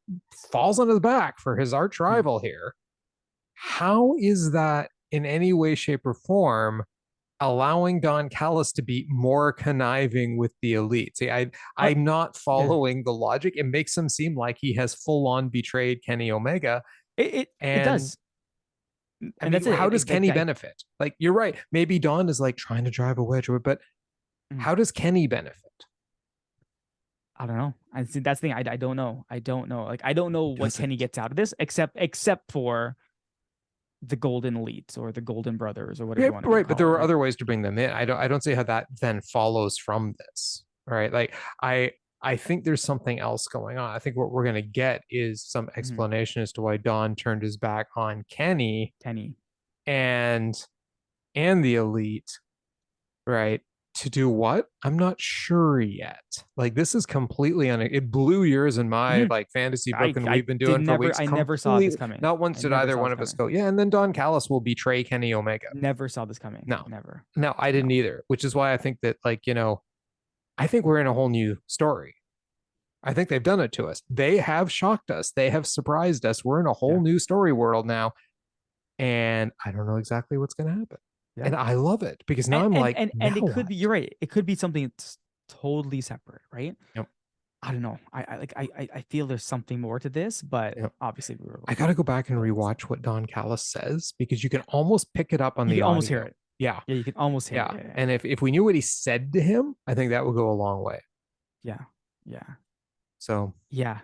falls on his back for his arch Mhm. rival here. How is that in any way, shape, or form allowing Don Callis to be more conniving with the elite? See, Uh, I'm not yeah. following the logic. It makes him seem like he has full on betrayed Kenny Omega. It And does, I and mean, that's it. how does Like Kenny benefit? Like, you're right. Maybe Don is like trying to drive a wedge, but mhm. how does Kenny benefit? I don't know. I see that's the thing. I don't know. I don't know. Like I don't know He what Kenny doesn't. gets out of this, except for the Golden Elite or the Golden Brothers or whatever Yeah, you want to right. But call there it, were right? other ways to bring them in. I don't see how that then follows from this. Right. Like I I think there's something else going on. I think what we're gonna get is some Mhm. explanation as to why Don turned his back on Kenny Kenny. and the elite, right? To do what? I'm not sure yet. Like this is completely it blew yours and my Mhm. like fantasy book I and I we've been did doing for never weeks. I never saw this Completely coming. not once I did never either saw one this of us coming. go, yeah, and then Don Callis will betray Kenny Omega. Never saw this coming. No, Never. no, I didn't No. either, which is why I think that, like, I think we're in a whole new story. I think they've done it to us. They have shocked us. They have surprised us. We're in a whole Yeah. new story world now. And I don't know exactly what's going to happen. Yeah. And I love it because now And I'm and like, and and now it could what? be, you're right. It could be something totally separate, right? Yep. I don't know. I feel there's something more to this, but Yep. obviously we were I got to go we back and don't rewatch what Don Callis says because you can almost pick it up on you the can almost hear audio. it. Yeah. Yeah, you can almost hear it. Yeah. Yeah, yeah. And if we knew what he said to him, I think that would go a long way. Yeah. Yeah. So, Yeah.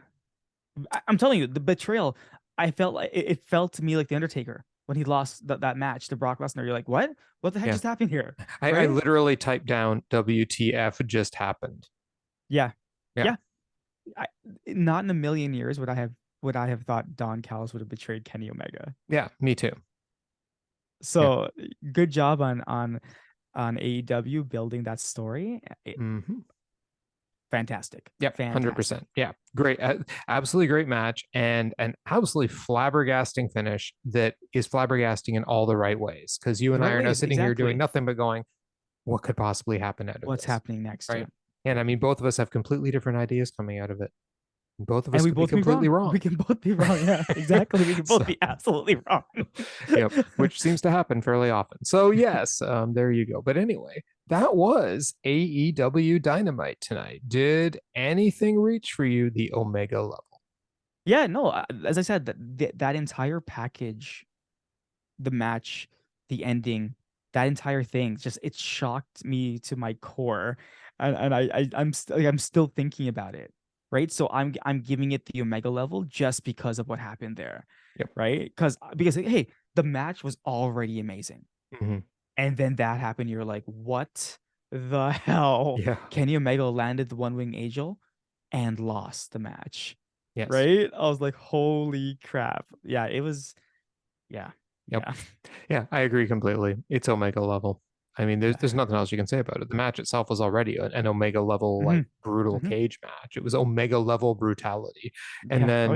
I'm telling you, the betrayal, I felt like it felt to me like the Undertaker when he lost that match to Brock Lesnar. You're like, what? What the heck yeah, just happened here? I Right? literally typed down WTF just happened. Yeah. Yeah. Yeah. I, not in a million years would I have thought Don Callis would have betrayed Kenny Omega. Yeah. Me too. Yeah. So good job on AEW building that story. Hmm. Fantastic. Yep, Fantastic. 100%. Yeah, great, absolutely great match, and an absolutely flabbergasting finish that is flabbergasting in all the right ways. Because you The and I right are now ways, sitting here doing exactly. nothing but going, "What could possibly happen out of What's this?" happening next? Yeah. Right? And I mean, both of us have completely different ideas coming out of it. Both of And us we could be both can be completely wrong. wrong. We can both be wrong. Yeah, exactly. We can both So, be absolutely wrong. yep, which seems to happen fairly often. So yes, there you go. But anyway, that was AEW Dynamite tonight. Did anything reach for you the Omega level? Yeah, no, as I said, that entire package, the match, the ending, that entire thing, just it shocked me to my core, and I'm still thinking about it, right? So I'm giving it the Omega level just because of what happened there, Yep. right? Because hey, the match was already amazing, Hmm. and then that happened. You're like, what the hell? Yeah. Kenny Omega landed the One Wing Angel and lost the match, Yes. right? I was like, holy crap. Yeah, it was, yeah, Yep. yeah, Yeah, I agree completely. It's Omega level. I mean, yeah. there's nothing else you can say about it. The match itself was already an Omega level, Hmm. like brutal Hmm. cage match. It was Omega level brutality. And Yeah. Oh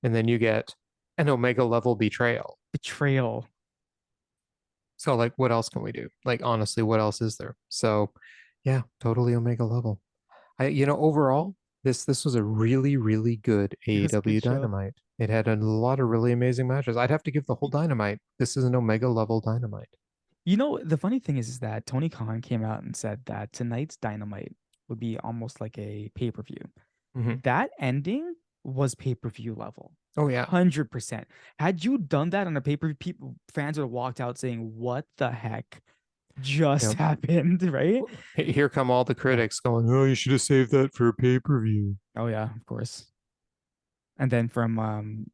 then yeah. you get an Omega level betrayal. Betrayal. So like what else can we do? Like honestly, what else is there? So yeah, totally Omega level. Overall, this was a really, really good It was a good AEW show. Dynamite. It had a lot of really amazing matches. I'd have to give the whole Dynamite. This is an Omega level Dynamite. You know, the funny thing is that Tony Khan came out and said that tonight's Dynamite would be almost like a pay-per-view. Mhm. That ending was pay-per-view level. Oh yeah. 100%. Had you done that on a pay-per-view, people fans would have walked out saying, "What the heck just Yep. happened?" Right? Here come all the Oh, critics going, "Oh, you should have saved that for a pay-per-view." oh yeah, of course. And then from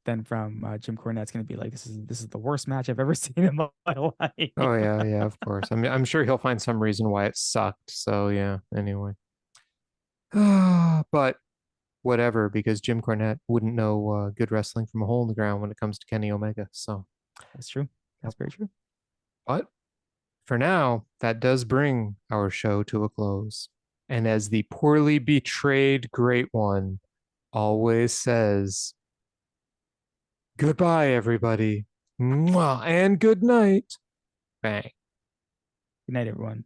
Jim Cornette's gonna be like, this is the worst match I've ever seen in my life. Oh yeah, yeah, of course. I mean, I'm sure he'll find some reason why it sucked. So yeah, anyway. But whatever, because Jim Cornette wouldn't know good wrestling from a hole in the ground when it comes to Kenny Omega. So, That's true. yep. That's very true. But for now, that does bring our show to a close. And as the poorly betrayed great one always says, goodbye, everybody. Mwah, and good night. Bang. Good night, everyone.